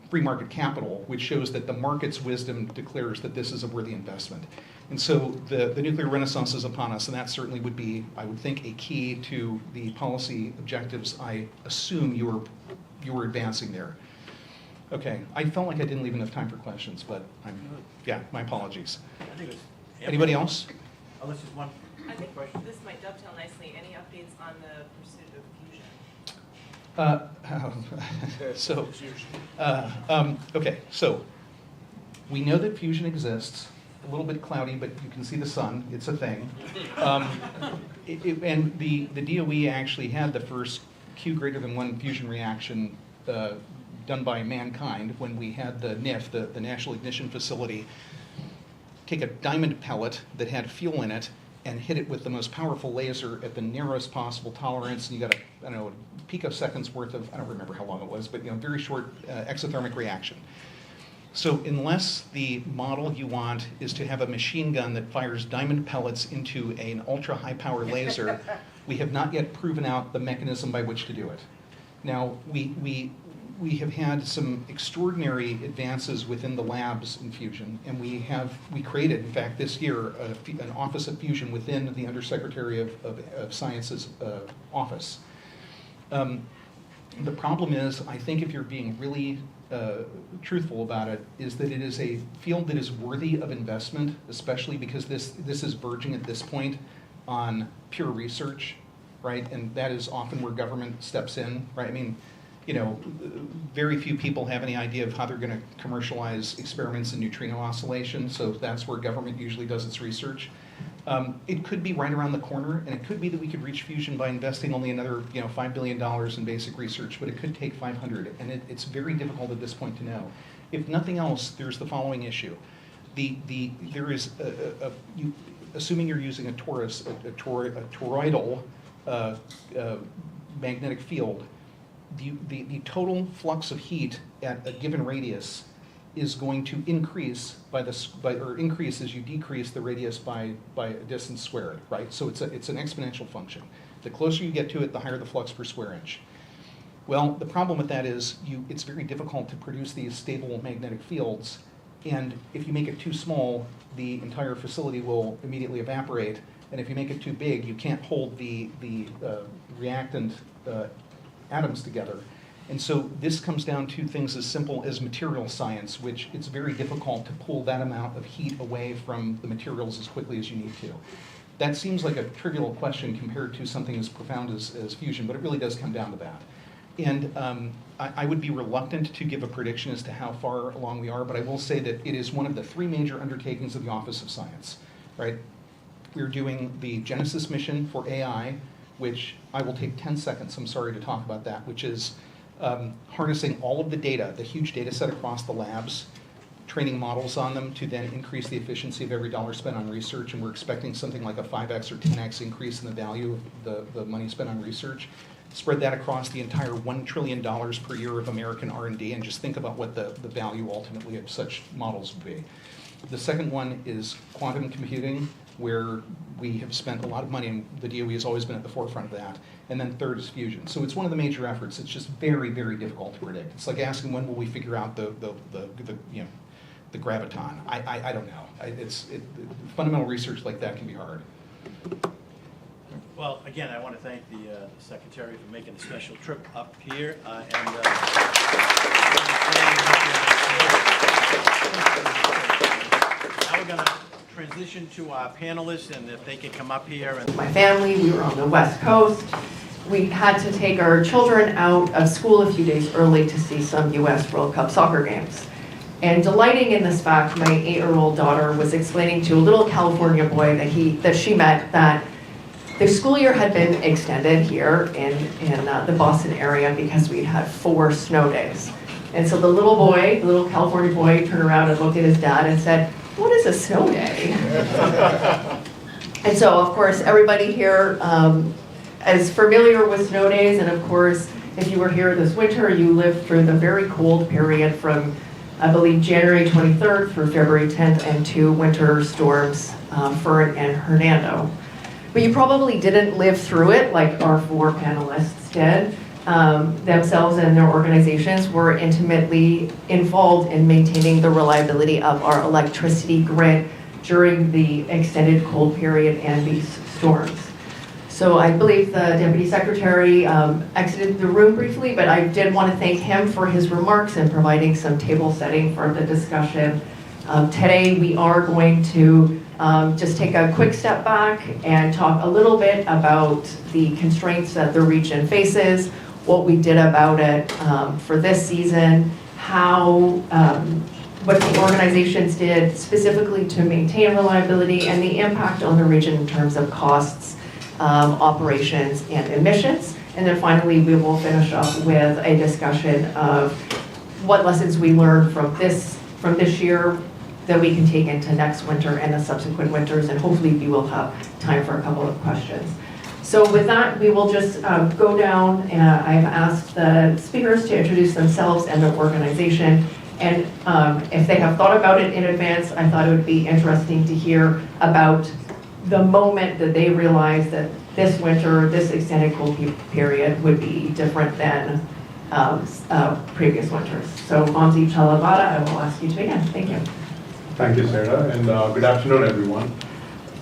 free market capital, which shows that the market's wisdom declares that this is a worthy investment. And so the nuclear renaissance is upon us, and that certainly would be, I would think, a key to the policy objectives I assume you were advancing there. Okay, I felt like I didn't leave enough time for questions, but my apologies. I think it's. Anybody else? Unless there's one I think question. this might dovetail nicely. Any updates on the pursuit of fusion? Okay, so we know that fusion exists. A little bit cloudy, but you can see the sun. It's a thing. And the DOE actually had the first Q greater than 1 fusion reaction done by mankind when we had the NIF, the National Ignition Facility, take a diamond pellet that had fuel in it and hit it with the most powerful laser at the narrowest possible tolerance, and you got a picoseconds worth of, I don't remember how long it was, but very short exothermic reaction. So unless the model you want is to have a machine gun that fires diamond pellets into an ultra high power laser, we have not yet proven out the mechanism by which to do it. Now, we have had some extraordinary advances within the labs in fusion, and we created, in fact, this year, an Office of Fusion within the Undersecretary of Science's office. The problem is, I think if you're being really truthful about it, is that it is a field that is worthy of investment, especially because this is verging at this point on pure research, right? And that is often where government steps in, right? I mean, very few people have any idea of how they're going to commercialize experiments in neutrino oscillation, so that's where government usually does its research. It could be right around the corner, and it could be that we could reach fusion by investing only another $5 billion in basic research, but it could take 500, and it's very difficult at this point to know. If nothing else, there's the following issue. There is, assuming you're using a toroidal magnetic field, the total flux of heat at a given radius is going to increase increase as you decrease the radius by a distance squared, right? So it's an exponential function. The closer you get to it, the higher the flux per square inch. Well, the problem with that is it's very difficult to produce these stable magnetic fields, and if you make it too small, the entire facility will immediately evaporate, and if you make it too big, you can't hold the reactant atoms together. And so this comes down to things as simple as material science, which it's very difficult to pull that amount of heat away from the materials as quickly as you need to. That seems like a trivial question compared to something as profound as fusion, but it really does come down to that. And I would be reluctant to give a prediction as to how far along we are, but I will say that it is one of the 3 major undertakings of the Office of Science, right? We're doing the Genesis mission for AI, which I will take 10 seconds, I'm sorry to talk about that, which is harnessing all of the data, the huge data set across the labs, training models on them to then increase the efficiency of every dollar spent on research, and we're expecting something like a 5x or 10x increase in the value of the money spent on research. Spread that across the entire $1 trillion per year of American R&D, and just think about what the value ultimately of such models would be. The second one is quantum computing, where we have spent a lot of money, and the DOE has always been at the forefront of that. And then third is fusion. So it's one of the major efforts. It's just very, very difficult to predict. It's like asking when will we figure out the graviton. I don't know. Fundamental research like that can be hard. Well, again, I want to thank the Secretary for making a special trip up here. Now we're going to transition to our panelists, and if they could come up here. And my family, we were on the West Coast. We had to take our children out of school a few days early to see some U.S. World Cup soccer games. And delighting in this fact, my 8-year-old daughter was explaining to a little California boy that she met that the school year had been extended here in the Boston area because we'd had 4 snow days. And so the little California boy turned around and looked at his dad and said, "What is a snow day?" And so, of course, everybody here is familiar with snow days. And of course, if you were here this winter, you lived through the very cold period from, I believe, January 23rd through February 10th, and 2 winter storms, Fern and Hernando. But you probably didn't live through it like our 4 panelists did. Themselves and their organizations were intimately involved in maintaining the reliability of our electricity grid during the extended cold period and these storms. So I believe the Deputy Secretary exited the room briefly, but I did want to thank him for his remarks and providing some table setting for the discussion. Today we are going to just take a quick step back and talk a little bit about the constraints that the region faces, what we did about it for this season, what the organizations did specifically to maintain reliability, and the impact on the region in terms of costs, operations, and emissions. And then finally, we will finish up with a discussion of what lessons we learned from this year that we can take into next winter and the subsequent winters, and hopefully we will have time for a couple of questions. So with that, we will just go down. I've asked the speakers to introduce themselves and their organization. And if they have thought about it in advance, I thought it would be interesting to hear about the moment that they realized that this winter, this extended cold period would be different than previous winters. So Bonzi Chalavada, I will ask you to begin. Thank you. Thank you, Sarah, and good afternoon, everyone.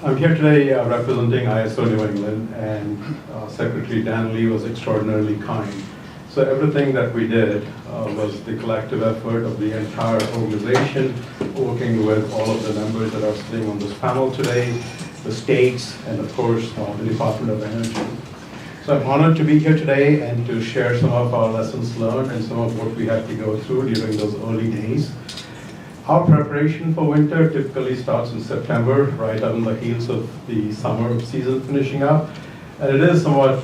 I'm here today representing ISO New England, and Secretary Dan Lee was extraordinarily kind. So everything that we did was the collective effort of the entire organization, working with all of the members that are sitting on this panel today, the states, and of course, the Department of Energy. So I'm honored to be here today and to share some of our lessons learned and some of what we had to go through during those early days. Our preparation for winter typically starts in September, right on the heels of the summer season finishing up. And it is somewhat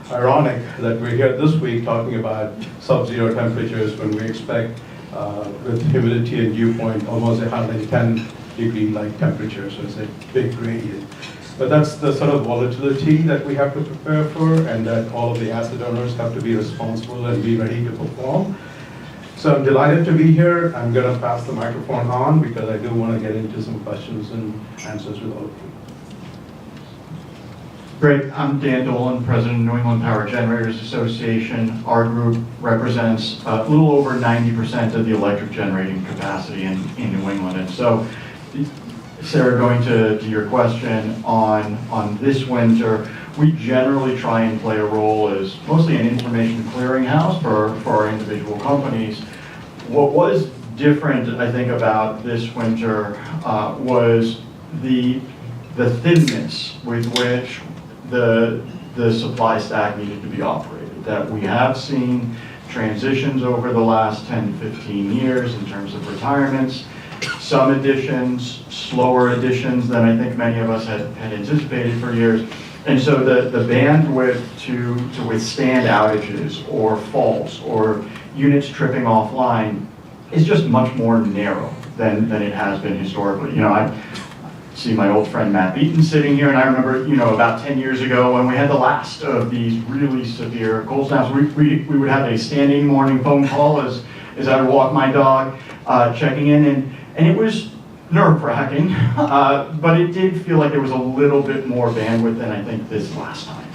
ironic that we're here this week talking about sub-zero temperatures when we expect, with humidity and dew point, almost 110-degree-like temperature, so it's a big gradient. But that's the sort of volatility that we have to prepare for, and that all of the asset owners have to be responsible and be ready to perform. So I'm delighted to be here. I'm going to pass the microphone on because I do want to get into some questions and answers with all of you. Great. I'm Dan Dolan, President of New England Power Generators Association. Our group represents a little over 90% of the electric generating capacity in New England. And so, Sarah, going to your question on this winter, we generally try and play a role as mostly an information clearinghouse for our individual companies. What was different, I think, about this winter was the thinness with which the supply stack needed to be operated. that we have seen transitions over the last 10, 15 years in terms of retirements, some additions, slower additions than I think many of us had anticipated for years. And so the bandwidth to withstand outages or faults or units tripping offline is just much more narrow than it has been historically. You know, I see my old friend Matt Beaton sitting here, and I remember, you know, about 10 years ago when we had the last of these really severe cold snaps, we would have a standing morning phone call as I would walk my dog, checking in, and it was nerve-wracking, but it did feel like there was a little bit more bandwidth than I think this last time.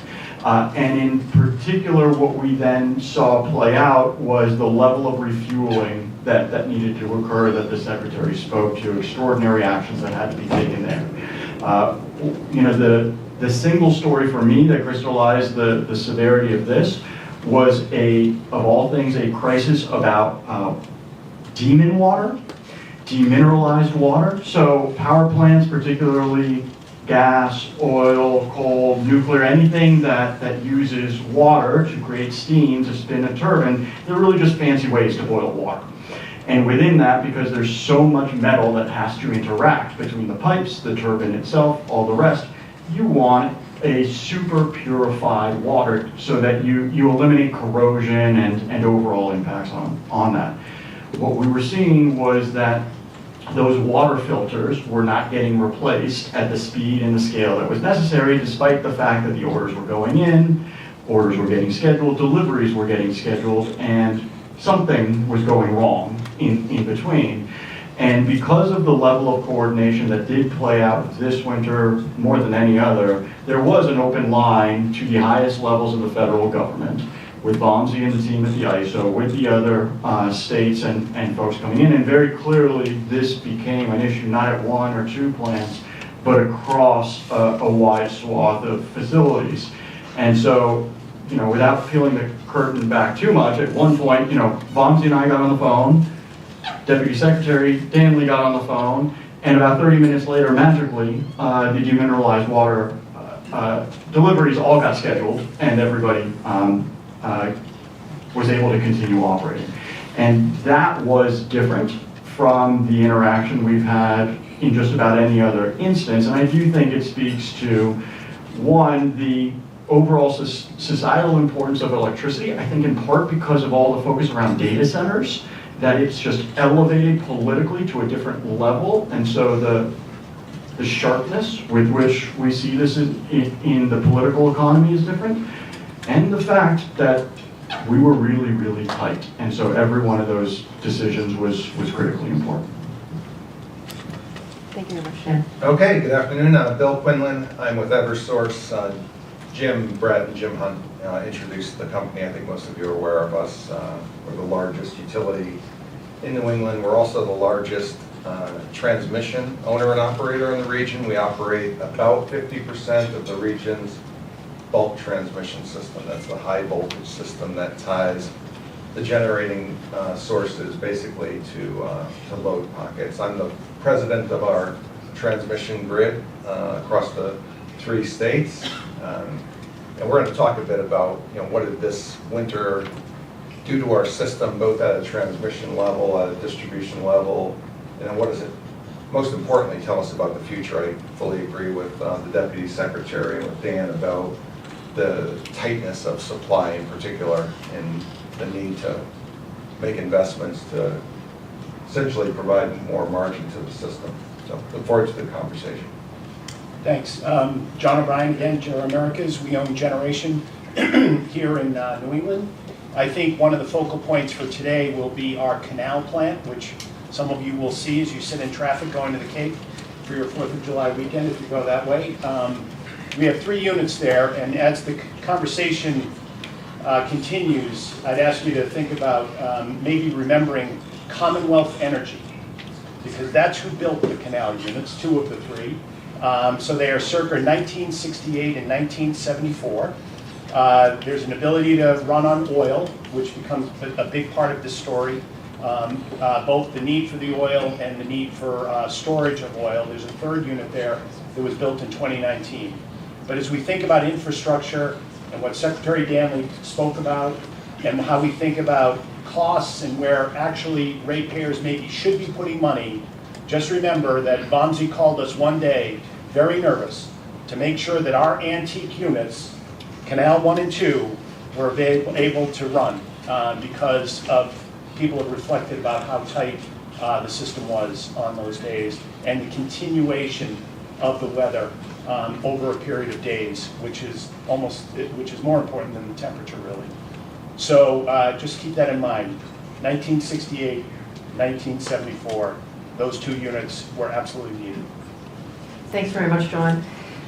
And in particular, what we then saw play out was the level of refueling that needed to occur that the Secretary spoke to, extraordinary actions that had to be taken there. You know, the single story for me that crystallized the severity of this was of all things, a crisis about demon water, demineralized water. So power plants, particularly gas, oil, coal, nuclear, anything that uses water to create steam to spin a turbine, they're really just fancy ways to boil water. And within that, because there's so much metal that has to interact between the pipes, the turbine itself, all the rest, you want a super purified water so that you eliminate corrosion and overall impacts on that. What we were seeing was that those water filters were not getting replaced at the speed and the scale that was necessary, despite the fact that the orders were going in, orders were getting scheduled, deliveries were getting scheduled, and something was going wrong in between. And because of the level of coordination that did play out this winter more than any other, there was an open line to the highest levels of the federal government, with Vamsi and the team at the ISO, with the other states and folks coming in. And very clearly, this became an issue not at one or two plants, but across a wide swath of facilities. And so, you know, without peeling the curtain back too much, at one point, you know, Vamsi and I got on the phone, Deputy Secretary Danley got on the phone, and about 30 minutes later, magically, the demineralized water deliveries all got scheduled, and everybody was able to continue operating. And that was different from the interaction we've had in just about any other instance. And I do think it speaks to, one, the overall societal importance of electricity, I think in part because of all the focus around data centers, that it's just elevated politically to a different level. And so the sharpness with which we see this in the political economy is different. And the fact that we were really, really tight. And so every one of those decisions was critically important. Thank you very much, Dan. Okay, good afternoon. Bill Quinlan. I'm with Eversource. Jim, Brett, and Jim Hunt introduced the company. I think most of you are aware of us. We're the largest utility in New England. We're also the largest transmission owner and operator in the region. We operate about 50% of the region's bulk transmission system. That's the high voltage system that ties the generating sources basically to load pockets. I'm the president of our transmission grid across the 3 states. And we're going to talk a bit about, you know, what did this winter do to our system, both at a transmission level, at a distribution level, and what does it, most importantly, tell us about the future. I fully agree with the Deputy Secretary and with Dan about the tightness of supply in particular and the need to make investments to essentially provide more margin to the system. So look forward to the conversation. Thanks. John O'Brien again, Genera Americas. We own generation here in New England. I think one of the focal points for today will be our canal plant, which some of you will see as you sit in traffic going to the Cape for your 4th of July weekend if you go that way. We have 3 units there, and as the conversation continues, I'd ask you to think about maybe remembering Commonwealth Energy, because that's who built the canal units, 2 of the 3. So they are circa 1968 and 1974. There's an ability to run on oil, which becomes a big part of the story. Both the need for the oil and the need for storage of oil. There's a 3rd unit there that was built in 2019. But as we think about infrastructure, and what Secretary Danley spoke about, and how we think about costs and where actually ratepayers maybe should be putting money, just remember that Vamsi called us one day, very nervous, to make sure that our antique units, Canal 1 and 2, were able to run because of people have reflected about how tight the system was on those days, and the continuation of the weather over a period of days, which is more important than the temperature, really. So just keep that in mind. 1968, 1974, those two units were absolutely needed. Thanks very much, John.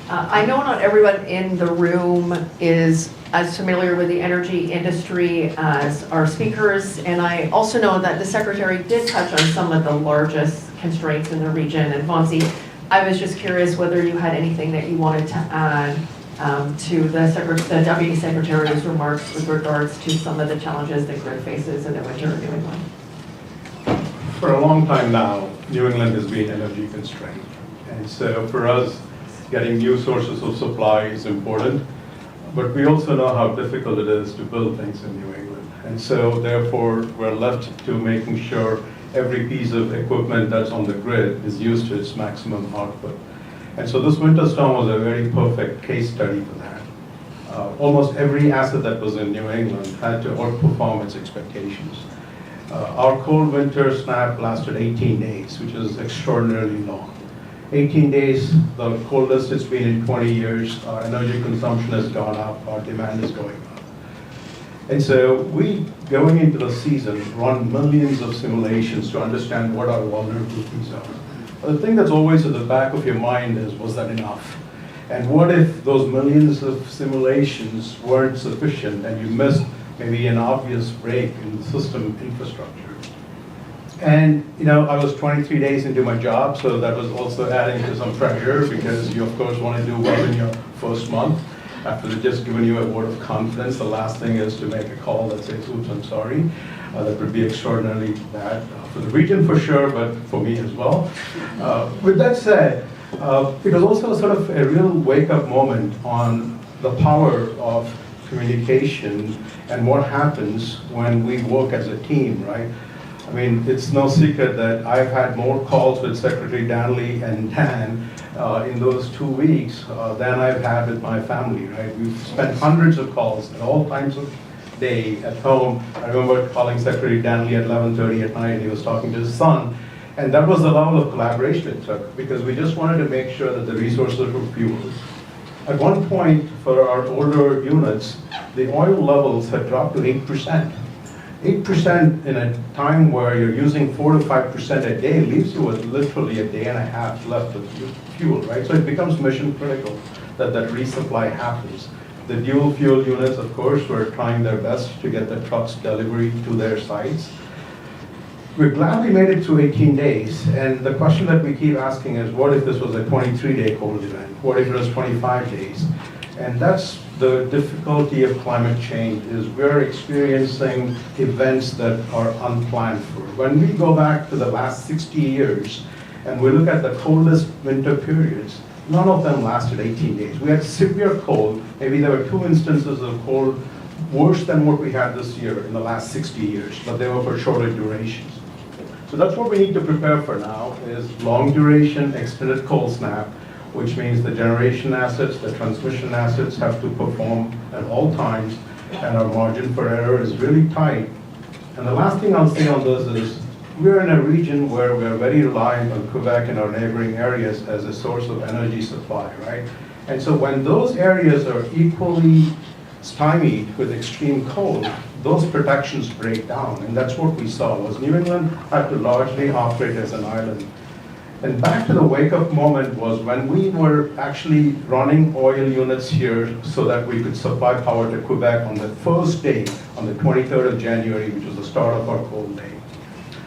I know not everyone in the room is as familiar with the energy industry as our speakers, and I also know that the Secretary did touch on some of the largest constraints in the region. And Vamsi, I was just curious whether you had anything that you wanted to add to the Deputy Secretary's remarks with regards to some of the challenges the grid faces in the winter in New England. For a long time now, New England has been energy constrained. And so for us, getting new sources of supply is important, but we also know how difficult it is to build things in New England. And so therefore, we're left to making sure every piece of equipment that's on the grid is used to its maximum output. And so this winter storm was a very perfect case study for that. Almost every asset that was in New England had to outperform its expectations. Our cold winter snap lasted 18 days, which is extraordinarily long. 18 days, the coldest it's been in 20 years. Our energy consumption has gone up, our demand is going up. And so we, going into the season, run millions of simulations to understand what our vulnerabilities are. But the thing that's always at the back of your mind is, was that enough? And what if those millions of simulations weren't sufficient and you missed maybe an obvious break in the system infrastructure? And I was 23 days into my job, so that was also adding to some pressure because you of course want to do well in your first month. After they've just given you a word of confidence, the last thing is to make a call that says, oops, I'm sorry. That would be extraordinarily bad for the region for sure, but for me as well. With that said, it was also sort of a real wake-up moment on the power of communication and what happens when we work as a team, right? I mean, it's no secret that I've had more calls with Secretary Danley and Dan in those 2 weeks than I've had with my family, right? We've spent hundreds of calls at all times of day at home. I remember calling Secretary Danley at 11:30 at night, and he was talking to his son. And that was the level of collaboration it took, because we just wanted to make sure that the resources were fueled. At one point, for our older units, the oil levels had dropped to 8%. 8% in a time where you're using 4 to 5% a day leaves you with literally a day and a half left of fuel, right? So it becomes mission critical that that resupply happens. The dual fuel units, of course, were trying their best to get the trucks delivery to their sites. We're glad we made it through 18 days, and the question that we keep asking is, what if this was a 23-day cold event? What if it was 25 days? And that's the difficulty of climate change, is we're experiencing events that are unplanned for. When we go back to the last 60 years and we look at the coldest winter periods, none of them lasted 18 days. We had severe cold. Maybe there were 2 instances of cold worse than what we had this year in the last 60 years, but they were for shorter durations. So that's what we need to prepare for now, is long duration, extended cold snap, which means the generation assets, the transmission assets have to perform at all times, and our margin for error is really tight. And the last thing I'll say on this is, we're in a region where we're very reliant on Quebec and our neighboring areas as a source of energy supply, right? And so when those areas are equally stymied with extreme cold, those protections break down, and that's what we saw, was New England had to largely operate as an island. And back to the wake-up moment was when we were actually running oil units here so that we could supply power to Quebec on the first day, on the 23rd of January, which was the start of our cold day.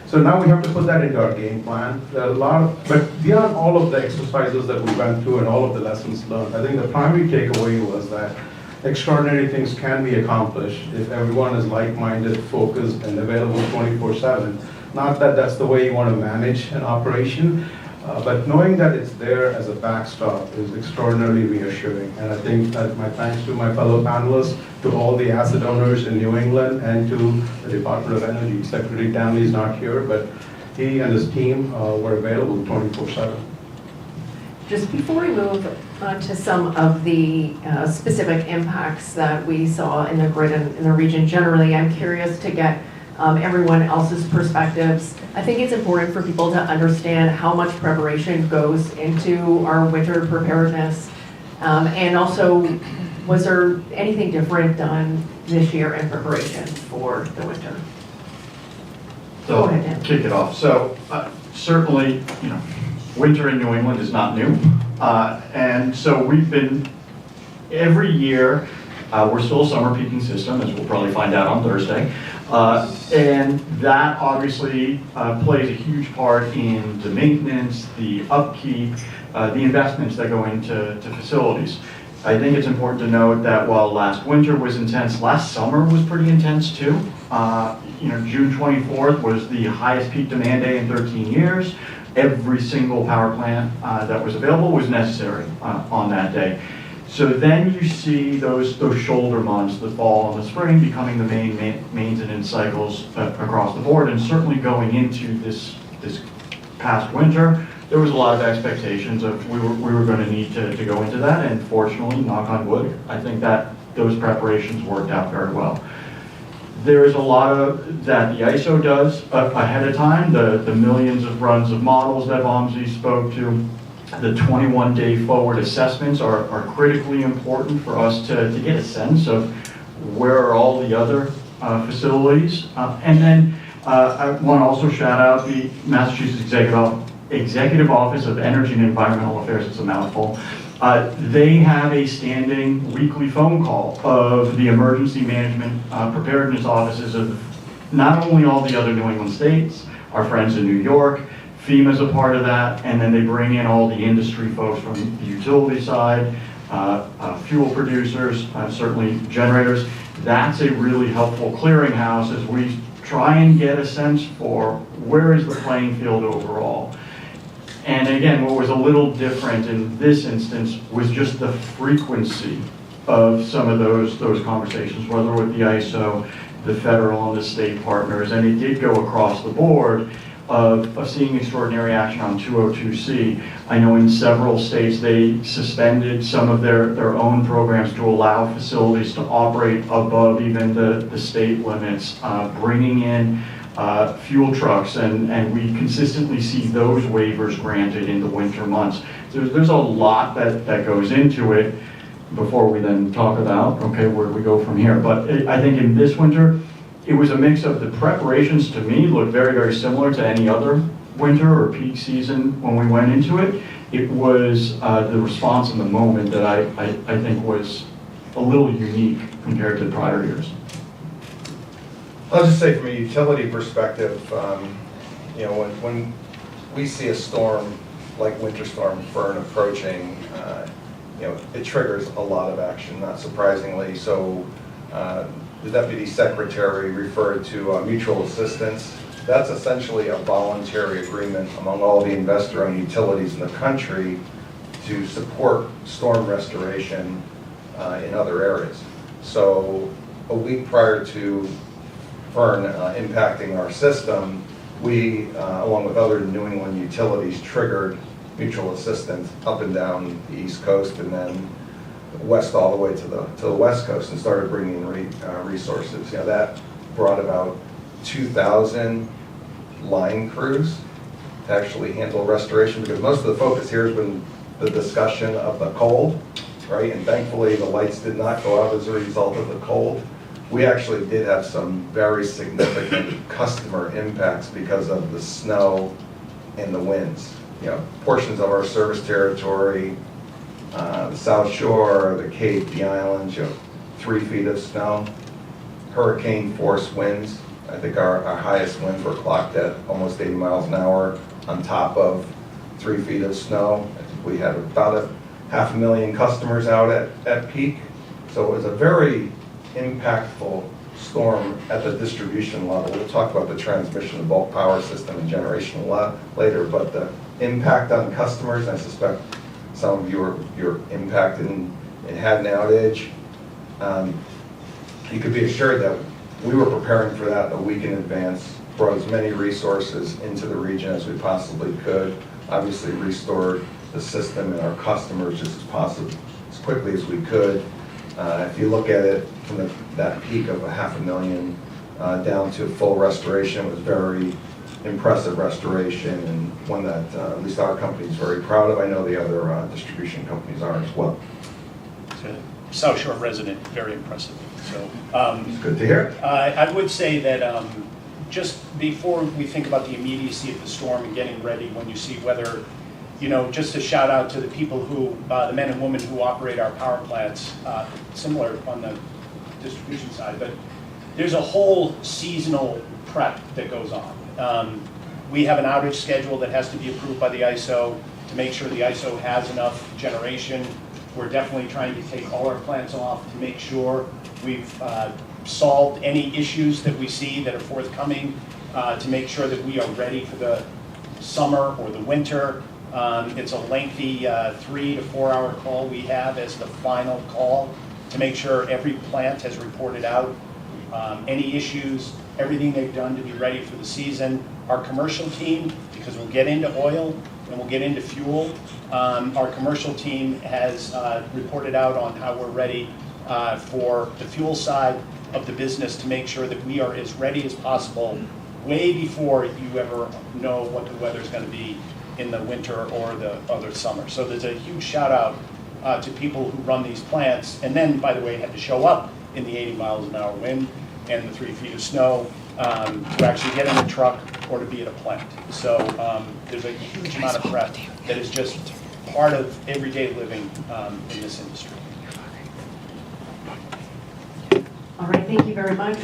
So now we have to put that into our game plan. There are a lot but beyond all of the exercises that we went through and all of the lessons learned, I think the primary takeaway was that extraordinary things can be accomplished if everyone is like-minded, focused, and available 24/7. Not that that's the way you want to manage an operation, But knowing that it's there as a backstop is extraordinarily reassuring. And I think that my thanks to my fellow panelists, to all the asset owners in New England, and to the Department of Energy. Secretary Danley's not here, but he and his team were available 24/7. Just before we move on to some of the specific impacts that we saw in the grid and in the region generally, I'm curious to get everyone else's perspectives. I think it's important for people to understand how much preparation goes into our winter preparedness. And also, was there anything different done this year in preparation for the winter? So, Go ahead, Dan. kick it off. So, certainly, winter in New England is not new. And so we've been, every year, we're still a summer peaking system, as we'll probably find out on Thursday. And that obviously plays a huge part in the maintenance, the upkeep, the investments that go into facilities. I think it's important to note that while last winter was intense, last summer was pretty intense too. June 24th was the highest peak demand day in 13 years. Every single power plant that was available was necessary on that day. So then you see those shoulder months, the fall and the spring, becoming the main maintenance cycles across the board. And certainly going into this past winter, there was a lot of expectations of we were going to need to go into that. And fortunately, knock on wood, I think that those preparations worked out very well. There is a lot of that the ISO does ahead of time, the millions of runs of models that Vamsi spoke to. The 21-day forward assessments are critically important for us to get a sense of where are all the other facilities. And then I want to also shout out the Massachusetts Executive Office of Energy and Environmental Affairs. It's a mouthful. They have a standing weekly phone call of the emergency management preparedness offices of not only all the other New England states, our friends in New York, FEMA's a part of that, and then they bring in all the industry folks from the utility side, fuel producers, certainly generators. That's a really helpful clearinghouse as we try and get a sense for where is the playing field overall. And again, what was a little different in this instance was just the frequency of some of those conversations, whether with the ISO, the federal and the state partners, and it did go across the board of seeing extraordinary action on 202C. I know in several states they suspended some of their own programs to allow facilities to operate above even the state limits, bringing in fuel trucks, and we consistently see those waivers granted in the winter months. There's a lot that goes into it before we then talk about, okay, where do we go from here? But I think in this winter, it was a mix of the preparations to me look very, very similar to any other winter or peak season when we went into it. It was the response in the moment that I think was a little unique compared to prior years. I'll just say from a utility perspective, when we see a storm like Winter Storm Fern approaching, it triggers a lot of action, not surprisingly. So the Deputy Secretary referred to mutual assistance. That's essentially a voluntary agreement among all the investor-owned utilities in the country to support storm restoration in other areas. So a week prior to Fern impacting our system, we, along with other New England utilities, triggered mutual assistance up and down the East Coast and then west all the way to the West Coast and started bringing in resources. That brought about 2,000 line crews to actually handle restoration, because most of the focus here has been the discussion of the cold, right? And thankfully the lights did not go out as a result of the cold. We actually did have some very significant customer impacts because of the snow and the winds. Portions of our service territory, the South Shore, the Cape, the islands, 3 feet of snow, hurricane force winds. I think our highest winds were clocked at almost 80 miles an hour on top of 3 feet of snow. I think we had about 500,000 customers out at peak. So it was a very impactful storm at the distribution level. We'll talk about the transmission, the bulk power system and generation a lot later, but the impact on customers. I suspect some of you are impacted and had an outage. You could be assured that we were preparing for that a week in advance, brought as many resources into the region as we possibly could, obviously restored the system and our customers just as quickly as we could. If you look at it from that peak of 500,000 down to full restoration, it was very impressive restoration, and one that at least our company is very proud of. I know the other distribution companies are as well. As a South Shore resident, very impressive. So, It's good to hear. I would say that just before we think about the immediacy of the storm and getting ready when you see weather, just a shout out to the people who, the men and women who operate our power plants, similar on the distribution side, but there's a whole seasonal prep that goes on. We have an outage schedule that has to be approved by the ISO to make sure the ISO has enough generation. We're definitely trying to take all our plants off to make sure we've solved any issues that we see that are forthcoming, to make sure that we are ready for the summer or the winter. It's a lengthy 3 to 4 hour call we have as the final call to make sure every plant has reported out any issues, everything they've done to be ready for the season. Our commercial team, because we'll get into oil and we'll get into fuel, our commercial team has reported out on how we're ready for the fuel side of the business to make sure that we are as ready as possible way before you ever know what the weather's going to be in the winter or the other summer. So there's a huge shout out to people who run these plants, and then, by the way, had to show up in the 80 miles an hour wind and the 3 feet of snow to actually get in a truck or to be at a plant. So there's a huge amount of prep that is just part of everyday living in this industry. All right, thank you very much.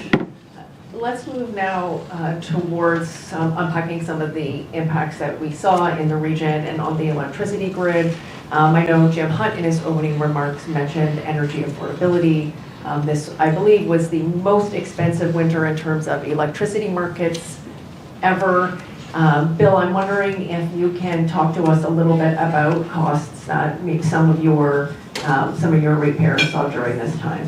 Let's move now towards unpacking some of the impacts that we saw in the region and on the electricity grid. I know Jim Hunt in his opening remarks mentioned energy affordability. This, I believe, was the most expensive winter in terms of electricity markets ever. Bill, I'm wondering if you can talk to us a little bit about costs that maybe some of your ratepayers saw during this time.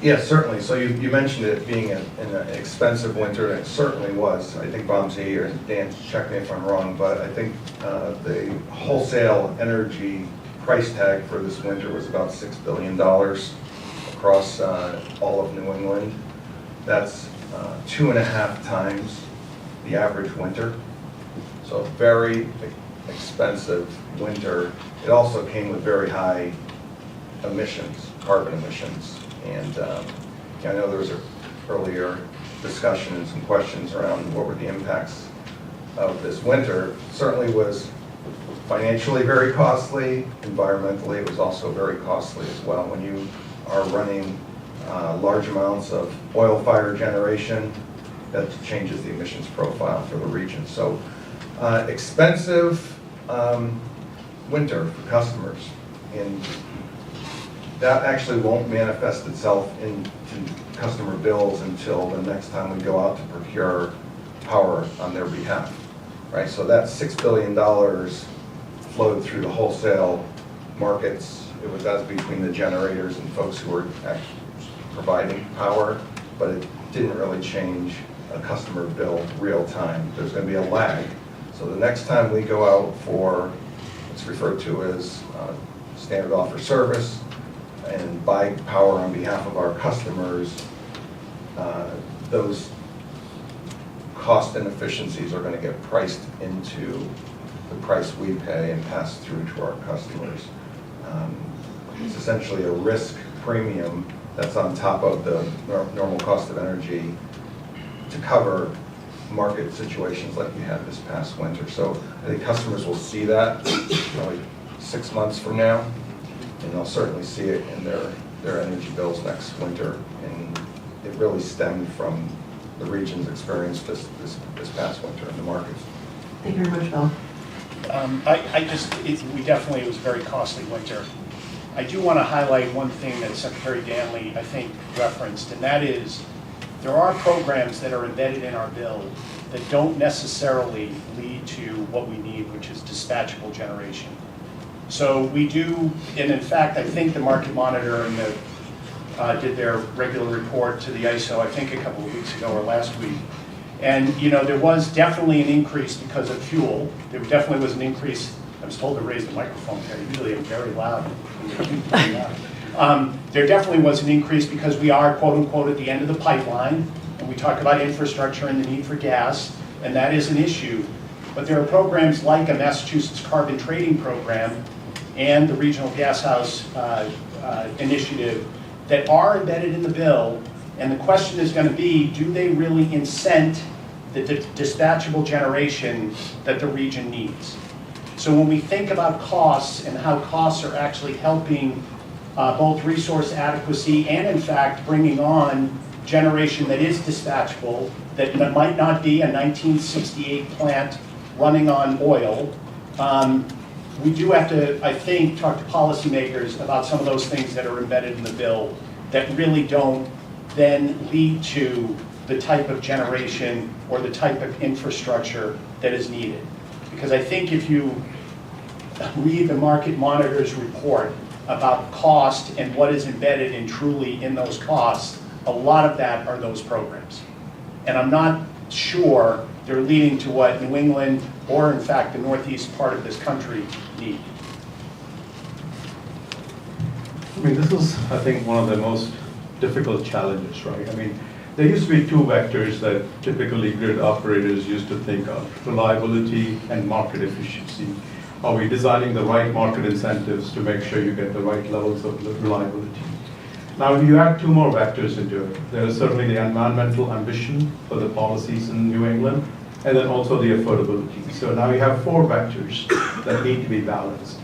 Yes, certainly. So you mentioned it being an expensive winter, and it certainly was. I think Bob's here, and Dan, check me if I'm wrong, but I think the wholesale energy price tag for this winter was about $6 billion across all of New England. That's 2.5 times the average winter. So a very expensive winter. It also came with very high emissions, carbon emissions. And I know there was an earlier discussion and some questions around what were the impacts of this winter. Certainly was financially very costly. Environmentally, it was also very costly as well. When you are running large amounts of oil-fired generation, that changes the emissions profile for the region. So expensive winter for customers. And that actually won't manifest itself into customer bills until the next time we go out to procure power on their behalf, right? So that $6 billion flowed through the wholesale markets. It was as between the generators and folks who were actually providing power, but it didn't really change a customer bill real time. There's going to be a lag. So the next time we go out for what's referred to as standard offer service, and buy power on behalf of our customers, those cost inefficiencies are going to get priced into the price we pay and passed through to our customers. It's essentially a risk premium that's on top of the normal cost of energy to cover market situations like we had this past winter. So I think customers will see that probably 6 months from now, and they'll certainly see it in their energy bills next winter. And it really stemmed from the region's experience this past winter in the markets. Thank you very much, Bill. It was a very costly winter. I do want to highlight one thing that Secretary Danley, I think, referenced, and that is there are programs that are embedded in our bill that don't necessarily lead to what we need, which is dispatchable generation. So we do, and in fact, I think the market monitor and did their regular report to the ISO, I think a couple of weeks ago or last week. And there was definitely an increase because of fuel. There definitely was an increase. I was told to raise the microphone here. Usually I'm very loud. There definitely was an increase because we are, quote unquote, at the end of the pipeline. And we talk about infrastructure and the need for gas. And that is an issue. But there are programs like a Massachusetts carbon trading program and the Regional Gas House initiative that are embedded in the bill, and the question is going to be, do they really incent the dispatchable generation that the region needs? So when we think about costs and how costs are actually helping both resource adequacy and in fact bringing on generation that is dispatchable, that might not be a 1968 plant running on oil, we do have to, I think, talk to policymakers about some of those things that are embedded in the bill that really don't then lead to the type of generation or the type of infrastructure that is needed. Because I think if you read the market monitor's report about cost and what is embedded in truly in those costs, a lot of that are those programs. And I'm not sure they're leading to what New England or in fact the northeast part of this country need. I mean, this is, I think, one of the most difficult challenges, right? I mean, there used to be two vectors that typically grid operators used to think of: reliability and market efficiency. Are we designing the right market incentives to make sure you get the right levels of reliability? Now, you add two more vectors into it. There is certainly the environmental ambition for the policies in New England, and then also the affordability. So now you have four vectors that need to be balanced.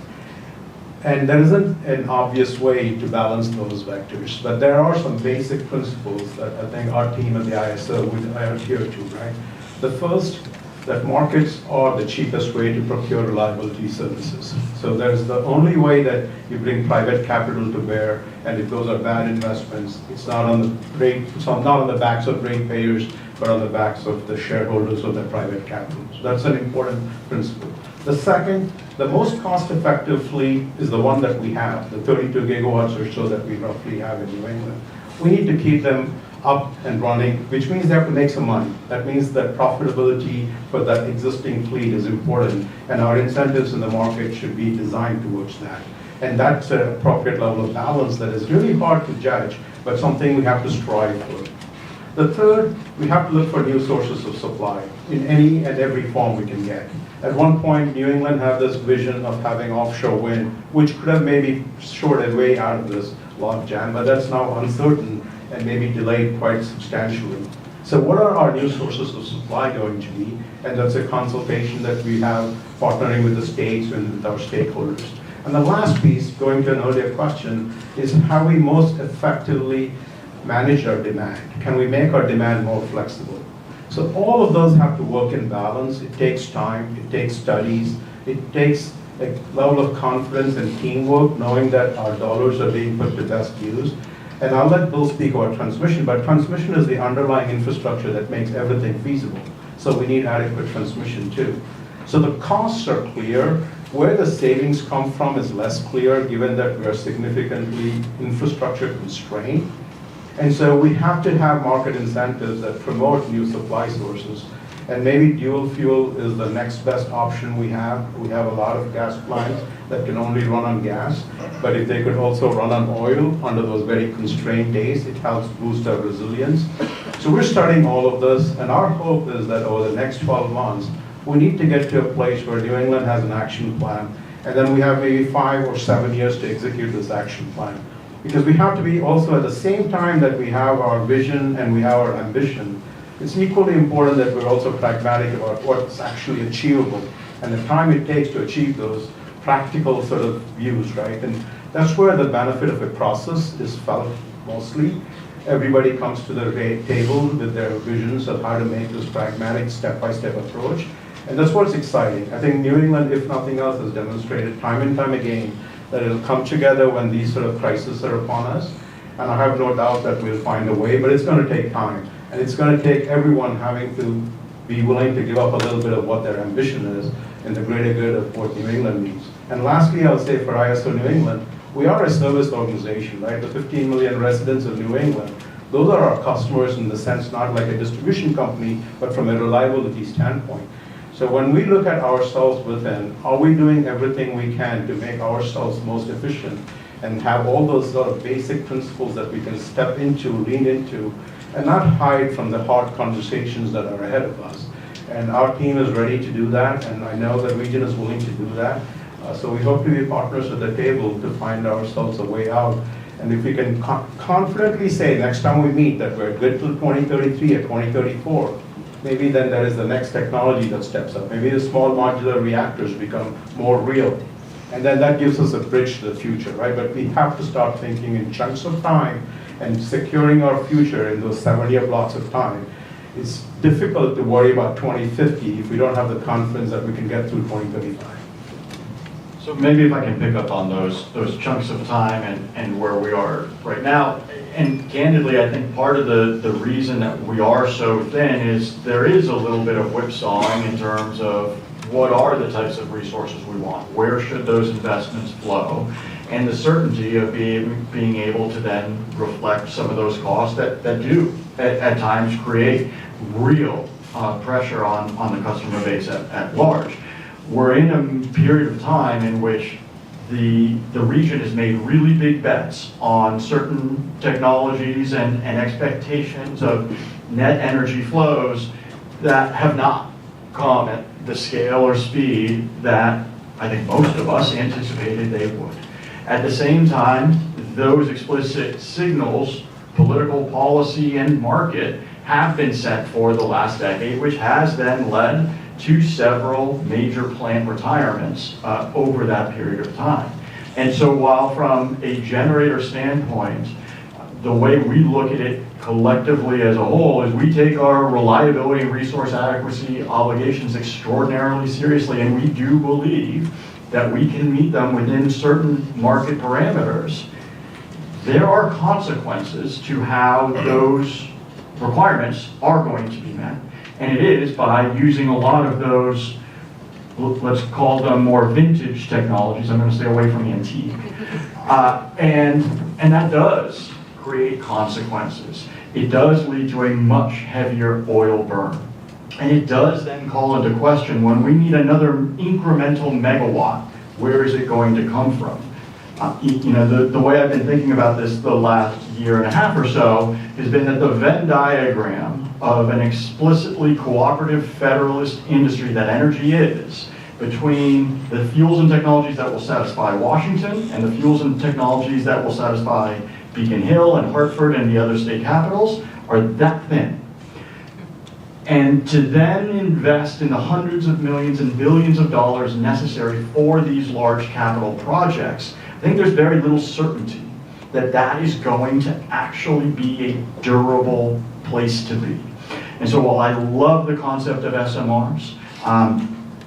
And there isn't an obvious way to balance those vectors, but there are some basic principles that I think our team at the ISO would adhere to, right? The first, that markets are the cheapest way to procure reliability services. So there's the only way that you bring private capital to bear, and if those are bad investments, it's not on the backs of ratepayers, but on the backs of the shareholders of the private capital. So that's an important principle. The second, the most cost-effective fleet is the one that we have, the 32 gigawatts or so that we roughly have in New England. We need to keep them up and running, which means they have to make some money. That means that profitability for that existing fleet is important, and our incentives in the market should be designed towards that. And that's an appropriate level of balance that is really hard to judge, but something we have to strive for. The third, we have to look for new sources of supply in any and every form we can get. At one point, New England had this vision of having offshore wind, which could have maybe shorted way out of this logjam, but that's now uncertain and maybe delayed quite substantially. So what are our new sources of supply going to be? And that's a consultation that we have partnering with the states and with our stakeholders. And the last piece, going to an earlier question, is how we most effectively manage our demand. Can we make our demand more flexible? So all of those have to work in balance. It takes time, it takes studies, it takes a level of confidence and teamwork, knowing that our dollars are being put to best use. And I'll let Bill speak about transmission, but transmission is the underlying infrastructure that makes everything feasible. So we need adequate transmission too. So the costs are clear. Where the savings come from is less clear, given that we are significantly infrastructure constrained. And so we have to have market incentives that promote new supply sources. And maybe dual fuel is the next best option we have. We have a lot of gas plants that can only run on gas, but if they could also run on oil under those very constrained days, it helps boost our resilience. So we're studying all of this, and our hope is that over the next 12 months, we need to get to a place where New England has an action plan, and then we have maybe 5 or 7 years to execute this action plan. Because we have to be also, at the same time that we have our vision and we have our ambition, it's equally important that we're also pragmatic about what's actually achievable and the time it takes to achieve those practical sort of views, right? And that's where the benefit of a process is felt mostly. Everybody comes to the table with their visions of how to make this pragmatic step-by-step approach. And that's what's exciting. I think New England, if nothing else, has demonstrated time and time again that it'll come together when these sort of crises are upon us. And I have no doubt that we'll find a way, but it's going to take time. And it's going to take everyone having to be willing to give up a little bit of what their ambition is in the greater good of what New England needs. And lastly, I'll say for ISO New England, we are a service organization, right? The 15 million residents of New England, those are our customers in the sense not like a distribution company, but from a reliability standpoint. So when we look at ourselves within, are we doing everything we can to make ourselves most efficient and have all those sort of basic principles that we can step into, lean into, and not hide from the hard conversations that are ahead of us. And our team is ready to do that, and I know the region is willing to do that. So we hope to be partners at the table to find ourselves a way out. And if we can confidently say next time we meet that we're good till 2033 or 2034, maybe then there is the next technology that steps up. Maybe the small modular reactors become more real. And then that gives us a bridge to the future, right? But we have to start thinking in chunks of time and securing our future in those 7-year blocks of time. It's difficult to worry about 2050 if we don't have the confidence that we can get through 2035. So maybe if I can pick up on those chunks of time and where we are right now. And candidly, I think part of the reason that we are so thin is there is a little bit of whipsawing in terms of what are the types of resources we want, where should those investments flow, and the certainty of being able to then reflect some of those costs that do at times create real pressure on the customer base at large. We're in a period of time in which the region has made really big bets on certain technologies and expectations of net energy flows that have not come at the scale or speed that I think most of us anticipated they would. At the same time, those explicit signals, political policy and market, have been set for the last decade, which has then led to several major plant retirements over that period of time. And so while from a generator standpoint, the way we look at it collectively as a whole is we take our reliability and resource adequacy obligations extraordinarily seriously, and we do believe that we can meet them within certain market parameters. There are consequences to how those requirements are going to be met. And it is by using a lot of those, let's call them more vintage technologies. I'm going to stay away from antique. And that does create consequences. It does lead to a much heavier oil burn. And it does then call into question, when we need another incremental megawatt, where is it going to come from? The way I've been thinking about this the last year and a half or so has been that the Venn diagram of an explicitly cooperative federalist industry that energy is, between the fuels and technologies that will satisfy Washington and the fuels and technologies that will satisfy Beacon Hill and Hartford and the other state capitals, are that thin. And to then invest in the hundreds of millions and billions of dollars necessary for these large capital projects, I think there's very little certainty that that is going to actually be a durable place to be. And so while I love the concept of SMRs,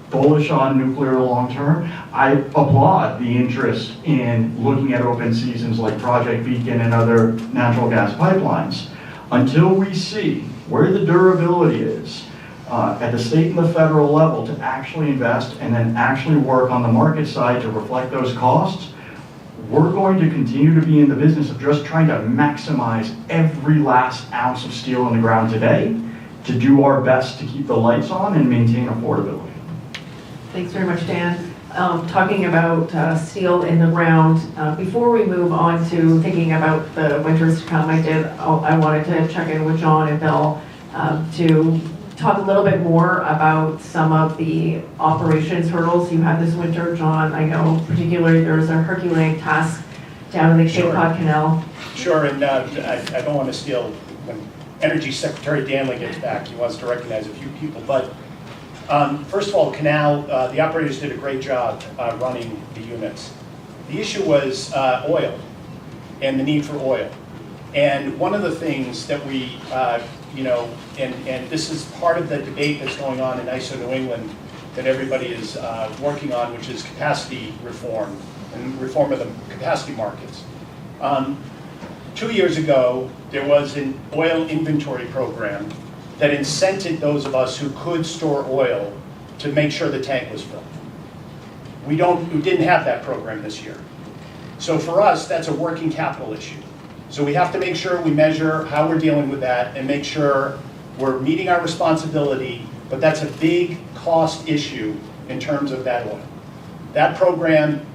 bullish on nuclear long term, I applaud the interest in looking at open seasons like Project Beacon and other natural gas pipelines. Until we see where the durability is at the state and the federal level to actually invest and then actually work on the market side to reflect those costs, we're going to continue to be in the business of just trying to maximize every last ounce of steel in the ground today to do our best to keep the lights on and maintain affordability. Thanks very much, Dan. Talking about steel in the ground, before we move on to thinking about the winters to come, I wanted to check in with John and Bill to talk a little bit more about some of the operations hurdles you had this winter. John, I know particularly there was a Herculean task down in the Cape Cod Canal. Sure, and I don't want to steal when Energy Secretary Danley gets back. He wants to recognize a few people, but first of all, Canal, the operators did a great job running the units. The issue was oil and the need for oil. And one of the things that we, and this is part of the debate that's going on in ISO New England that everybody is working on, which is capacity reform and reform of the capacity markets. 2 years ago, there was an oil inventory program that incented those of us who could store oil to make sure the tank was filled. We didn't have that program this year. So for us, that's a working capital issue. So we have to make sure we measure how we're dealing with that and make sure we're meeting our responsibility, but that's a big cost issue in terms of that oil. That program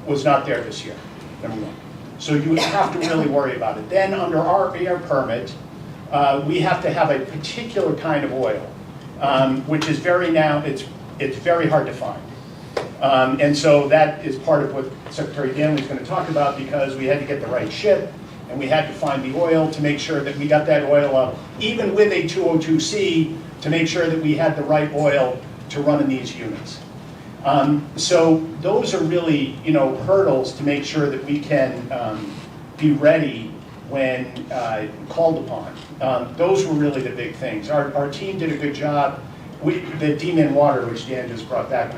was not there this year, number one. So you have to really worry about it. Then under our air permit, we have to have a particular kind of oil, which is it's very hard to find. And so that is part of what Secretary Danley is going to talk about, because we had to get the right ship and we had to find the oil to make sure that we got that oil up, even with a 202C, to make sure that we had the right oil to run in these units. So those are really, hurdles to make sure that we can be ready when called upon. Those were really the big things. Our team did a good job. The D-min water, which Dan just brought back,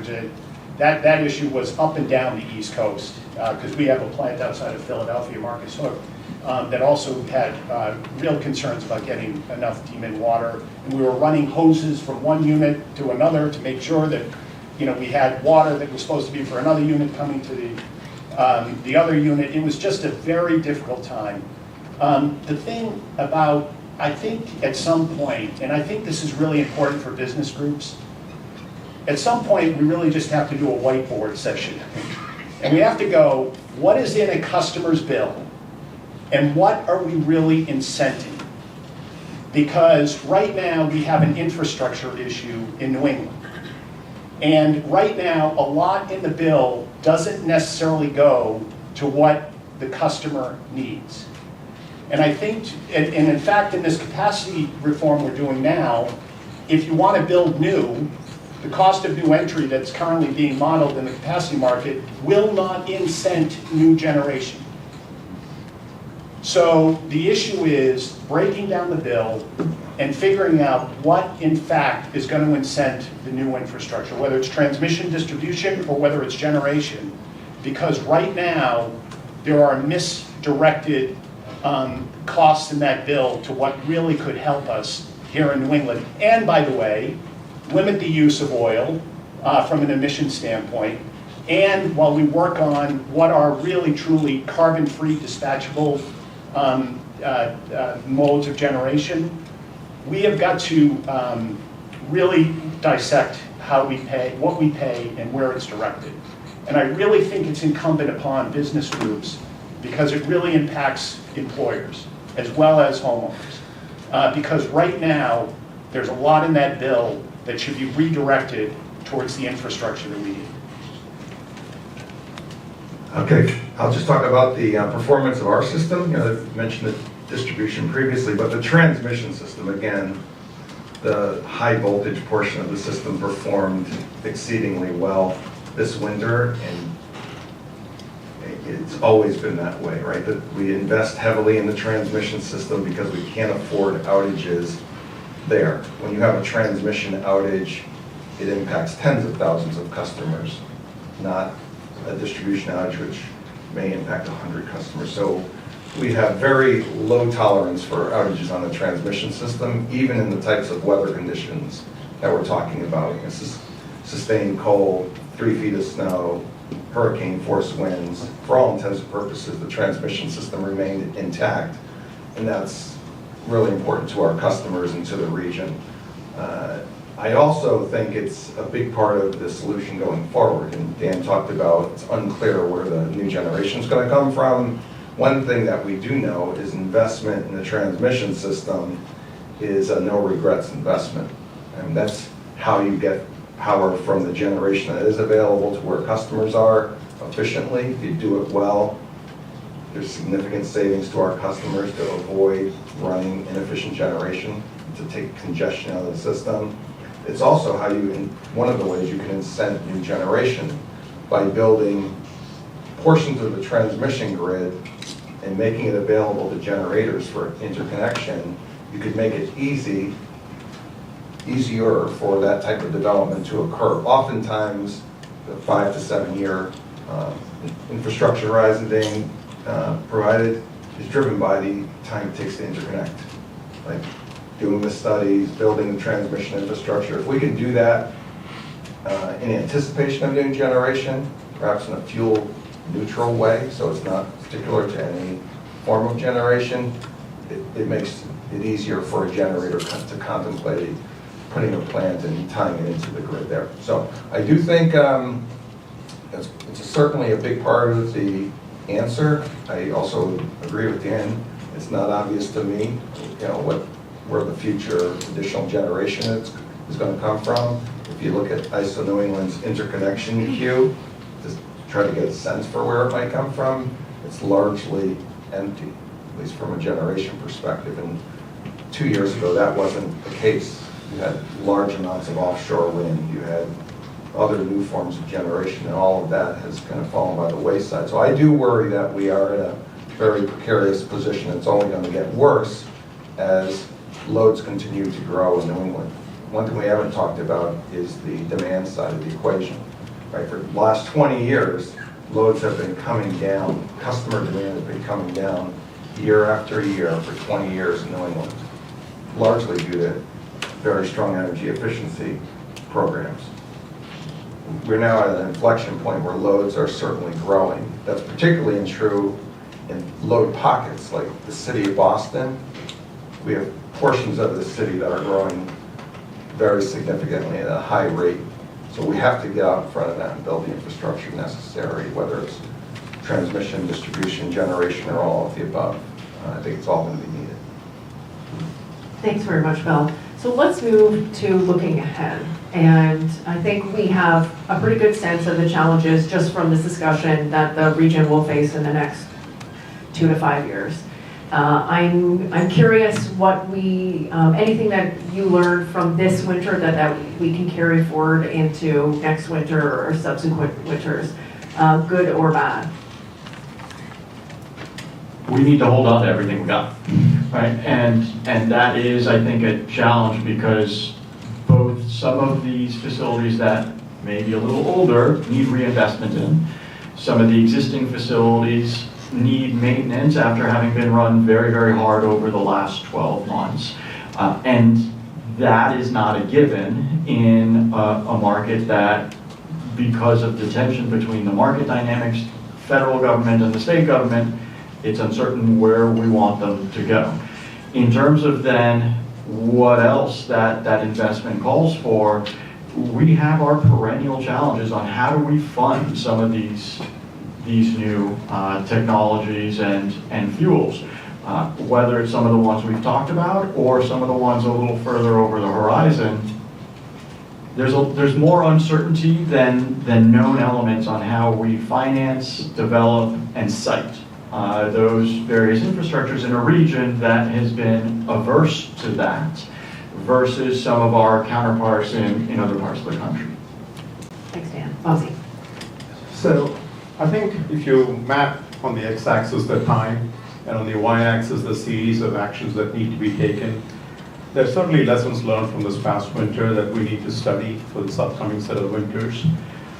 that issue was up and down the East Coast, because we have a plant outside of Philadelphia, Marcus Hook, that also had real concerns about getting enough D-min water. And we were running hoses from one unit to another to make sure that we had water that was supposed to be for another unit coming to the other unit. It was just a very difficult time. The thing about, I think at some point, and I think this is really important for business groups, at some point we really just have to do a whiteboard session. And we have to go, what is in a customer's bill? And what are we really incenting? Because right now we have an infrastructure issue in New England. And right now, a lot in the bill doesn't necessarily go to what the customer needs. And I think, and in fact, in this capacity reform we're doing now, if you want to build new, the cost of new entry that's currently being modeled in the capacity market will not incent new generation. So the issue is breaking down the bill and figuring out what, in fact, is going to incent the new infrastructure, whether it's transmission, distribution, or whether it's generation. Because right now, there are misdirected costs in that bill to what really could help us here in New England. And by the way, limit the use of oil from an emission standpoint. And while we work on what are really truly carbon-free dispatchable modes of generation, we have got to really dissect how we pay, what we pay, and where it's directed. And I really think it's incumbent upon business groups, because it really impacts employers as well as homeowners. Because right now, there's a lot in that bill that should be redirected towards the infrastructure that we need. Okay, I'll just talk about the performance of our system. I've mentioned the distribution previously, but the transmission system, again, the high voltage portion of the system performed exceedingly well this winter, and it's always been that way, right? That we invest heavily in the transmission system because we can't afford outages there. When you have a transmission outage, it impacts tens of thousands of customers, not a distribution outage which may impact 100 customers. So we have very low tolerance for outages on the transmission system, even in the types of weather conditions that we're talking about. This is sustained cold, 3 feet of snow, hurricane force winds. For all intents and purposes, the transmission system remained intact, and that's really important to our customers and to the region. I also think it's a big part of the solution going forward, and Dan talked about it's unclear where the new generation is going to come from. One thing that we do know is investment in the transmission system is a no regrets investment, and that's how you get power from the generation that is available to where customers are efficiently. If you do it well, there's significant savings to our customers to avoid running inefficient generation, to take congestion out of the system. It's also how one of the ways you can incent new generation, by building portions of the transmission grid and making it available to generators for interconnection. You could make it easier for that type of development to occur. Oftentimes, the 5 to 7 year infrastructure horizon being provided is driven by the time it takes to interconnect. Like doing the studies, building the transmission infrastructure. If we can do that in anticipation of new generation, perhaps in a fuel neutral way, so it's not particular to any form of generation, it makes it easier for a generator to contemplate putting a plant and tying it into the grid there. So I do think it's certainly a big part of the answer. I also agree with Dan. It's not obvious to me, where the future additional generation is going to come from. If you look at ISO New England's interconnection queue, just try to get a sense for where it might come from, it's largely empty, at least from a generation perspective. And 2 years ago, that wasn't the case. You had large amounts of offshore wind, you had other new forms of generation, and all of that has kind of fallen by the wayside. So I do worry that we are in a very precarious position. It's only going to get worse as loads continue to grow in New England. One thing we haven't talked about is the demand side of the equation. Right? For the last 20 years, loads have been coming down, customer demand has been coming down year after year for 20 years in New England, largely due to very strong energy efficiency programs. We're now at an inflection point where loads are certainly growing. That's particularly true in load pockets like the city of Boston. We have portions of the city that are growing very significantly at a high rate. So we have to get out in front of that and build the infrastructure necessary, whether it's transmission, distribution, generation, or all of the above. I think it's all going to be needed. Thanks very much, Bill. So let's move to looking ahead. And I think we have a pretty good sense of the challenges just from this discussion that the region will face in the next 2 to 5 years. I'm curious what anything that you learned from this winter that we can carry forward into next winter or subsequent winters, good or bad. We need to hold on to everything we got, right? And that is, I think, a challenge because both some of these facilities that may be a little older need reinvestment in. Some of the existing facilities need maintenance after having been run very, very hard over the last 12 months. And that is not a given in a market that, because of the tension between the market dynamics, federal government and the state government, it's uncertain where we want them to go. In terms of then what else that investment calls for, we have our perennial challenges on how do we fund some of these new technologies and fuels, whether it's some of the ones we've talked about or some of the ones a little further over the horizon. There's more uncertainty than known elements on how we finance, develop, and site those various infrastructures in a region that has been averse to that versus some of our counterparts in other parts of the country. Thanks, Dan. Ozzy. So I think if you map on the x-axis the time and on the y-axis the series of actions that need to be taken, there's certainly lessons learned from this past winter that we need to study for this upcoming set of winters.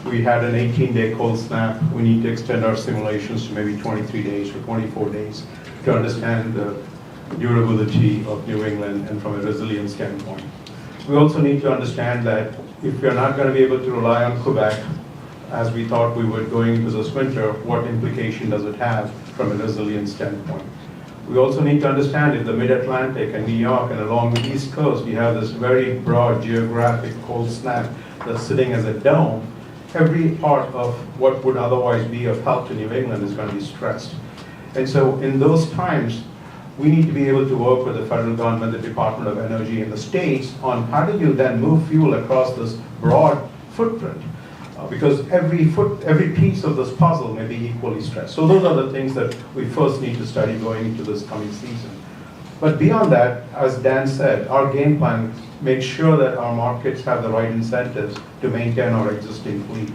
We had an 18-day cold snap. We need to extend our simulations to maybe 23 days or 24 days to understand the durability of New England and from a resilience standpoint. We also need to understand that if we're not going to be able to rely on Quebec as we thought we would going into this winter, what implication does it have from a resilience standpoint? We also need to understand if the Mid-Atlantic and New York and along the East Coast, we have this very broad geographic cold snap that's sitting as a dome, every part of what would otherwise be of help to New England is going to be stressed. And so in those times, we need to be able to work with the federal government, the Department of Energy, and the states on how do you then move fuel across this broad footprint. Because every piece of this puzzle may be equally stressed. So those are the things that we first need to study going into this coming season. But beyond that, as Dan said, our game plan makes sure that our markets have the right incentives to maintain our existing fleet.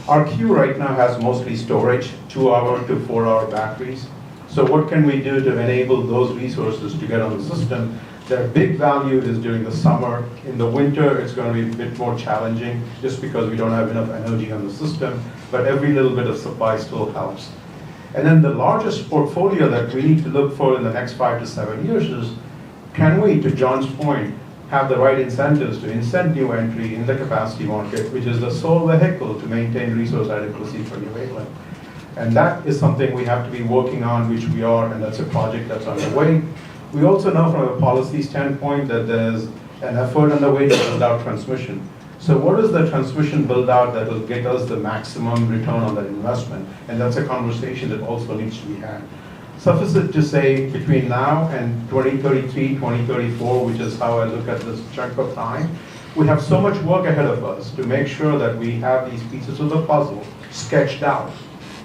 Our queue right now has mostly storage, 2-hour to 4-hour batteries. So what can we do to enable those resources to get on the system? Their big value is during the summer. In the winter, it's going to be a bit more challenging just because we don't have enough energy on the system, but every little bit of supply still helps. And then the largest portfolio that we need to look for in the next 5 to 7 years is can we, to John's point, have the right incentives to incent new entry in the capacity market, which is the sole vehicle to maintain resource adequacy for New England. And that is something we have to be working on, which we are, and that's a project that's underway. We also know from a policy standpoint that there's an effort underway to build out transmission. So what is the transmission build out that will get us the maximum return on that investment? And that's a conversation that also needs to be had. Suffice it to say, between now and 2033, 2034, which is how I look at this chunk of time, we have so much work ahead of us to make sure that we have these pieces of the puzzle sketched out.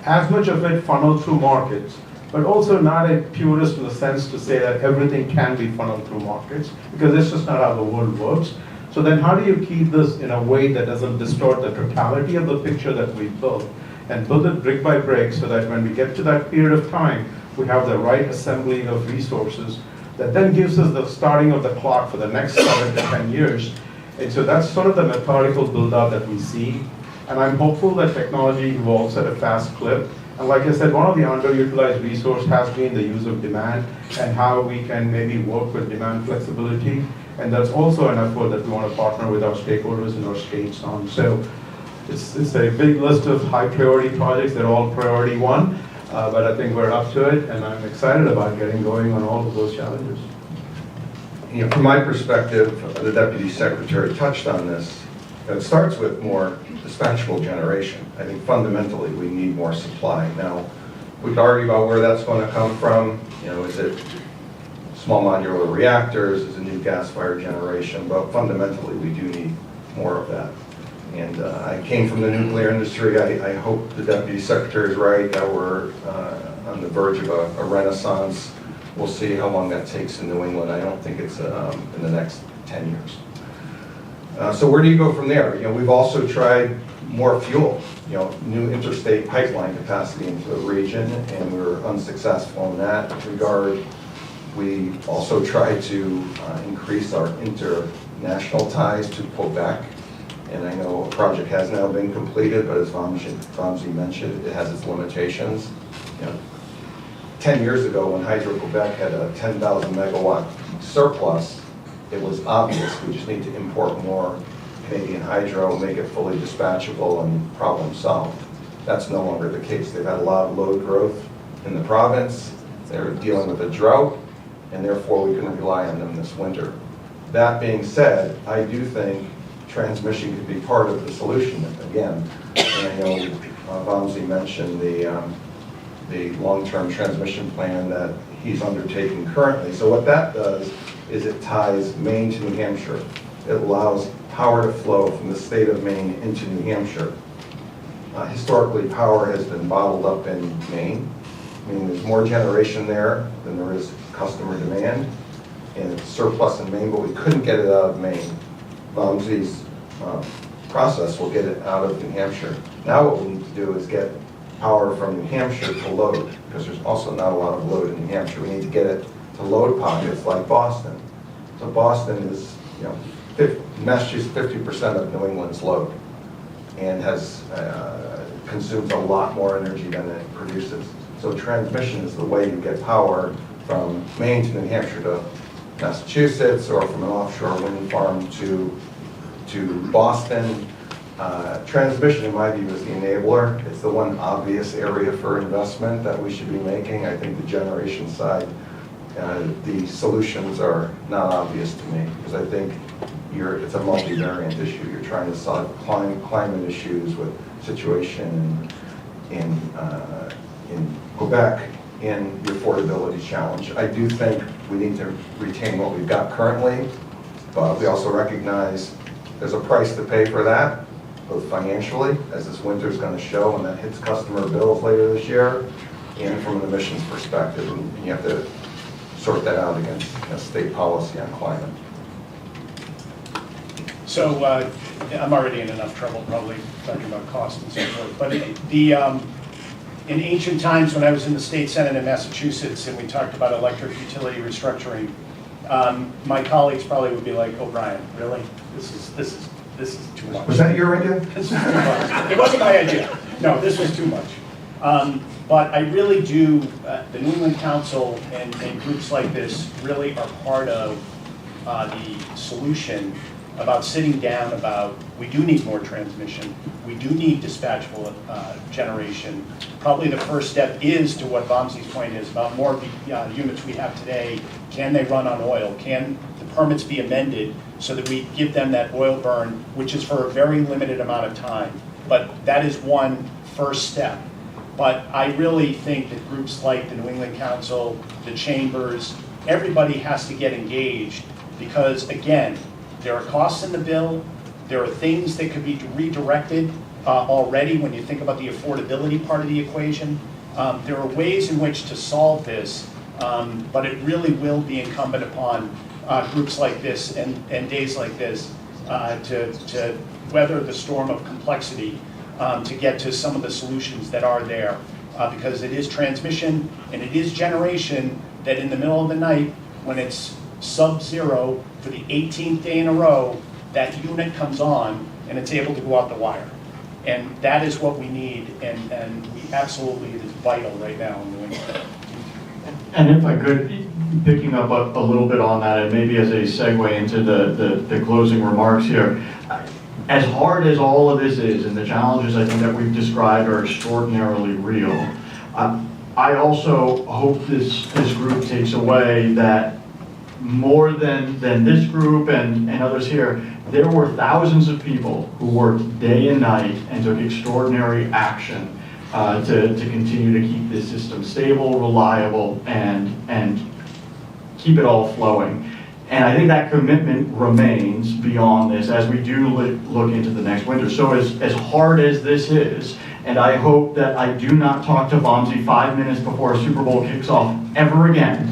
As much of it funneled through markets, but also not a purist in the sense to say that everything can be funneled through markets, because that's just not how the world works. So then how do you keep this in a way that doesn't distort the totality of the picture that we built, and build it brick by brick so that when we get to that period of time, we have the right assembly of resources that then gives us the starting of the clock for the next 7 to 10 years. And so that's sort of the methodical build-out that we see. And I'm hopeful that technology evolves at a fast clip. And like I said, one of the underutilized resources has been the use of demand and how we can maybe work with demand flexibility. And that's also an effort that we want to partner with our stakeholders in our states on. So it's a big list of high priority projects. They're all priority one, but I think we're up to it, and I'm excited about getting going on all of those challenges. You know, from my perspective, the Deputy Secretary touched on this. It starts with more dispatchable generation. I think fundamentally we need more supply. Now, we could argue about where that's going to come from. You know, is it small modular reactors, is it new gas-fired generation? But fundamentally, we do need more of that. And I came from the nuclear industry. I hope the Deputy Secretary is right that we're on the verge of a renaissance. We'll see how long that takes in New England. I don't think it's in the next 10 years. So where do you go from there? You know, we've also tried more fuel, you know, new interstate pipeline capacity into the region, and we were unsuccessful in that regard. We also tried to increase our international ties to Quebec, and I know a project has now been completed, but as Vamsi mentioned, it has its limitations. You know, 10 years ago, when Hydro-Quebec had a 10,000 megawatt surplus, it was obvious we just need to import more Canadian hydro, make it fully dispatchable, and problem solved. That's no longer the case. They've had a lot of load growth in the province. They're dealing with a drought, and therefore we can rely on them this winter. That being said, I do think transmission could be part of the solution again. And I know Vamsi mentioned the long-term transmission plan that he's undertaking currently. So what that does is it ties Maine to New Hampshire. It allows power to flow from the state of Maine into New Hampshire. Historically, power has been bottled up in Maine. I mean, there's more generation there than there is customer demand, and it's surplus in Maine, but we couldn't get it out of Maine. Vamsi's process will get it out of New Hampshire. Now what we need to do is get power from New Hampshire to load, because there's also not a lot of load in New Hampshire. We need to get it to load pockets like Boston. So Boston is, you know, Massachusetts 50% of New England's load, and has consumes a lot more energy than it produces. So transmission is the way you get power from Maine to New Hampshire to Massachusetts, or from an offshore wind farm to Boston. Transmission, in my view, is the enabler. It's the one obvious area for investment that we should be making. I think the generation side, the solutions are not obvious to me, because I think it's a multivariant issue. You're trying to solve climate issues with situation in Quebec, and the affordability challenge. I do think we need to retain what we've got currently, but we also recognize there's a price to pay for that, both financially, as this winter is going to show, and that hits customer bills later this year, and from an emissions perspective, and you have to sort that out against state policy on climate. So I'm already in enough trouble probably talking about cost and so forth, but in ancient times when I was in the state senate in Massachusetts and we talked about electric utility restructuring, my colleagues probably would be like, "Oh, Brian, really? This is too much." Was that your idea? This is too much. It wasn't my idea. No, this was too much. But I really do, the New England Council and groups like this really are part of the solution about sitting down about, we do need more transmission, we do need dispatchable generation. Probably the first step is to what Vamsi's point is about more units we have today. Can they run on oil? Can the permits be amended so that we give them that oil burn, which is for a very limited amount of time? But that is one first step. But I really think that groups like the New England Council, the chambers, everybody has to get engaged because, again, there are costs in the bill. There are things that could be redirected already when you think about the affordability part of the equation. There are ways in which to solve this, but it really will be incumbent upon groups like this and days like this to weather the storm of complexity to get to some of the solutions that are there. Because it is transmission and it is generation that in the middle of the night, when it's sub-zero for the 18th day in a row, that unit comes on and it's able to go out the wire. And that is what we need, and we absolutely, it is vital right now in New England. And if I could, picking up a little bit on that, and maybe as a segue into the closing remarks here, as hard as all of this is, and the challenges I think that we've described are extraordinarily real, I also hope this group takes away that more than this group and others here, there were thousands of people who worked day and night and took extraordinary action to continue to keep this system stable, reliable, and keep it all flowing. And I think that commitment remains beyond this as we do look into the next winter. So as hard as this is, and I hope that I do not talk to Vamsi 5 minutes before a Super Bowl kicks off ever again.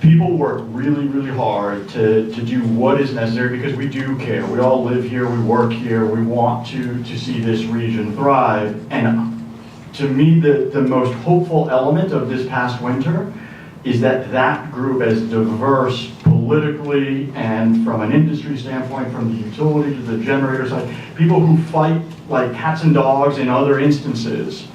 People work really, really hard to do what is necessary because we do care. We all live here, we work here, we want to see this region thrive. And to me, the most hopeful element of this past winter is that group, as diverse politically and from an industry standpoint, from the utility to the generator side, people who fight like cats and dogs in other instances.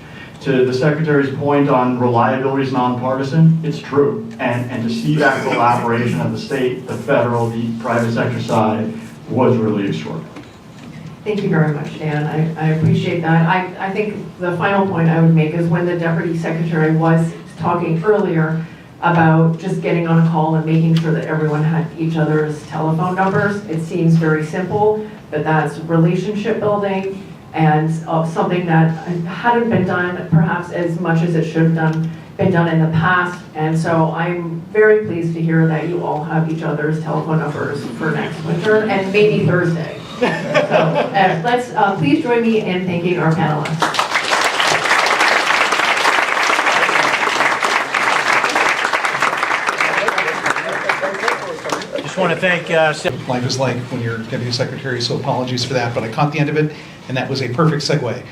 To the Secretary's point on reliability is nonpartisan, it's true. And to see that collaboration of the state, the federal, the private sector side was really extraordinary. Thank you very much, Dan. I appreciate that. I think the final point I would make is when the Deputy Secretary was talking earlier about just getting on a call and making sure that everyone had each other's telephone numbers. It seems very simple, but that's relationship building and something that hadn't been done perhaps as much as it should have been done in the past. And so I'm very pleased to hear that you all have each other's telephone numbers for next winter and maybe Thursday. So let's please join me in thanking our panelists. Just want to thank Life is like when you're deputy secretary, so apologies for that, but I caught the end of it, and that was a perfect segue.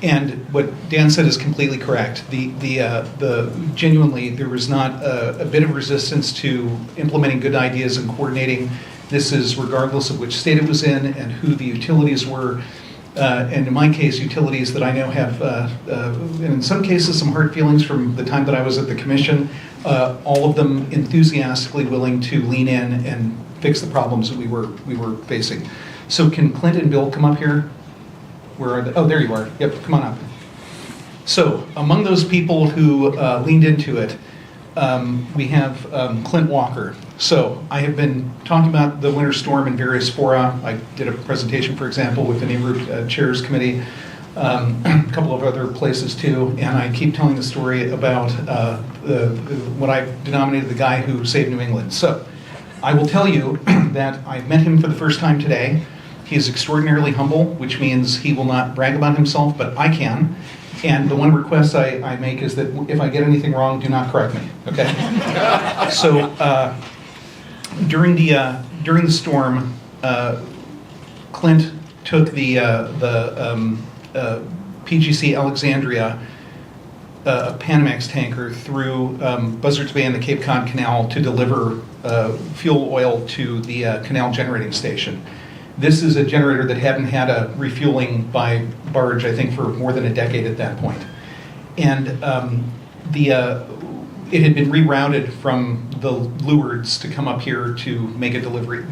And what Dan said is completely correct. The genuinely, there was not a bit of resistance to implementing good ideas and coordinating. This is regardless of which state it was in and who the utilities were. And in my case, utilities that I know have, and in some cases, some hard feelings from the time that I was at the commission, all of them enthusiastically willing to lean in and fix the problems that we were facing. So can Clint and Bill come up here? Where are they? Oh, there you are. Yep, come on up. So among those people who leaned into it, we have Clint Walker. So I have been talking about the winter storm in various fora. I did a presentation, for example, with the Neighborhood Chairs Committee, a couple of other places too, and I keep telling the story about what I denominated the guy who saved New England. So I will tell you that I met him for the first time today. He is extraordinarily humble, which means he will not brag about himself, but I can. And the one request I make is that if I get anything wrong, do not correct me, okay? So during the storm, Clint took the PGC Alexandria, a Panamax tanker, through Buzzards Bay and the Cape Cod Canal to deliver fuel oil to the canal generating station. This is a generator that hadn't had a refueling by barge, I think, for more than a decade at that point. And it had been rerouted from the Lewards to come up here to make a delivery.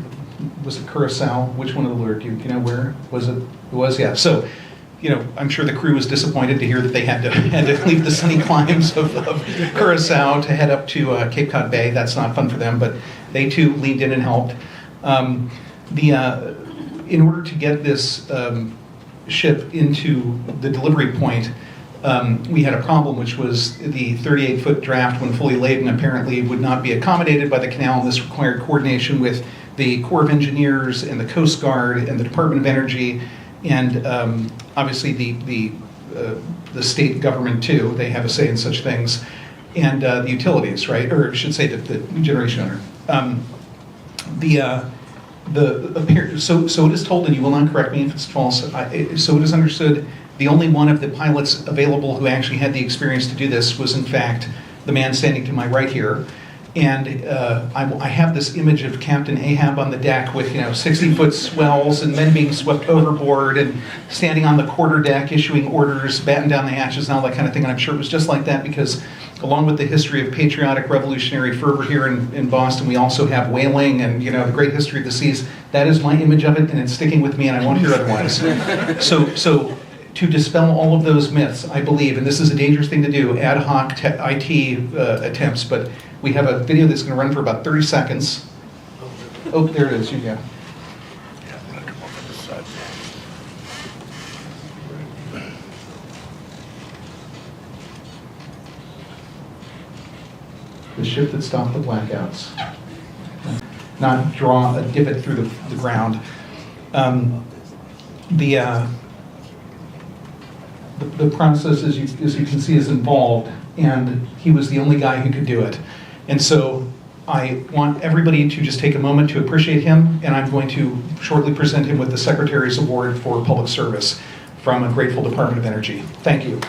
Was it Curacao? Which one of the Lewards? Do you know where? Was it? It was, yeah. So, you know, I'm sure the crew was disappointed to hear that they had to leave the sunny climes of Curacao to head up to Cape Cod Bay. That's not fun for them, but they too leaned in and helped. In order to get this ship into the delivery point, we had a problem, which was the 38-foot draft, when fully laden, apparently would not be accommodated by the canal. This required coordination with the Corps of Engineers and the Coast Guard and the Department of Energy, and obviously the state government too. They have a say in such things, and the utilities, right? Or I should say the generation owner. So it is told, and you will not correct me if it's false, so it is understood the only one of the pilots available who actually had the experience to do this was in fact the man standing to my right here. And I have this image of Captain Ahab on the deck with 60-foot swells and men being swept overboard and standing on the quarterdeck issuing orders, batten down the hatches and all that kind of thing. And I'm sure it was just like that because along with the history of patriotic revolutionary fervor here in Boston, we also have whaling and the great history of the seas. That is my image of it, and it's sticking with me, and I won't hear otherwise. So to dispel all of those myths, I believe, and this is a dangerous thing to do, ad hoc IT attempts, but we have a video that's going to run for about 30 seconds. Oh, there it is. You go. The ship that stopped the blackouts. Not draw a divot through the ground. The process, as you can see, is involved, and he was the only guy who could do it. And so I want everybody to just take a moment to appreciate him, and I'm going to shortly present him with the Secretary's Award for Public Service from a grateful Department of Energy. Thank you.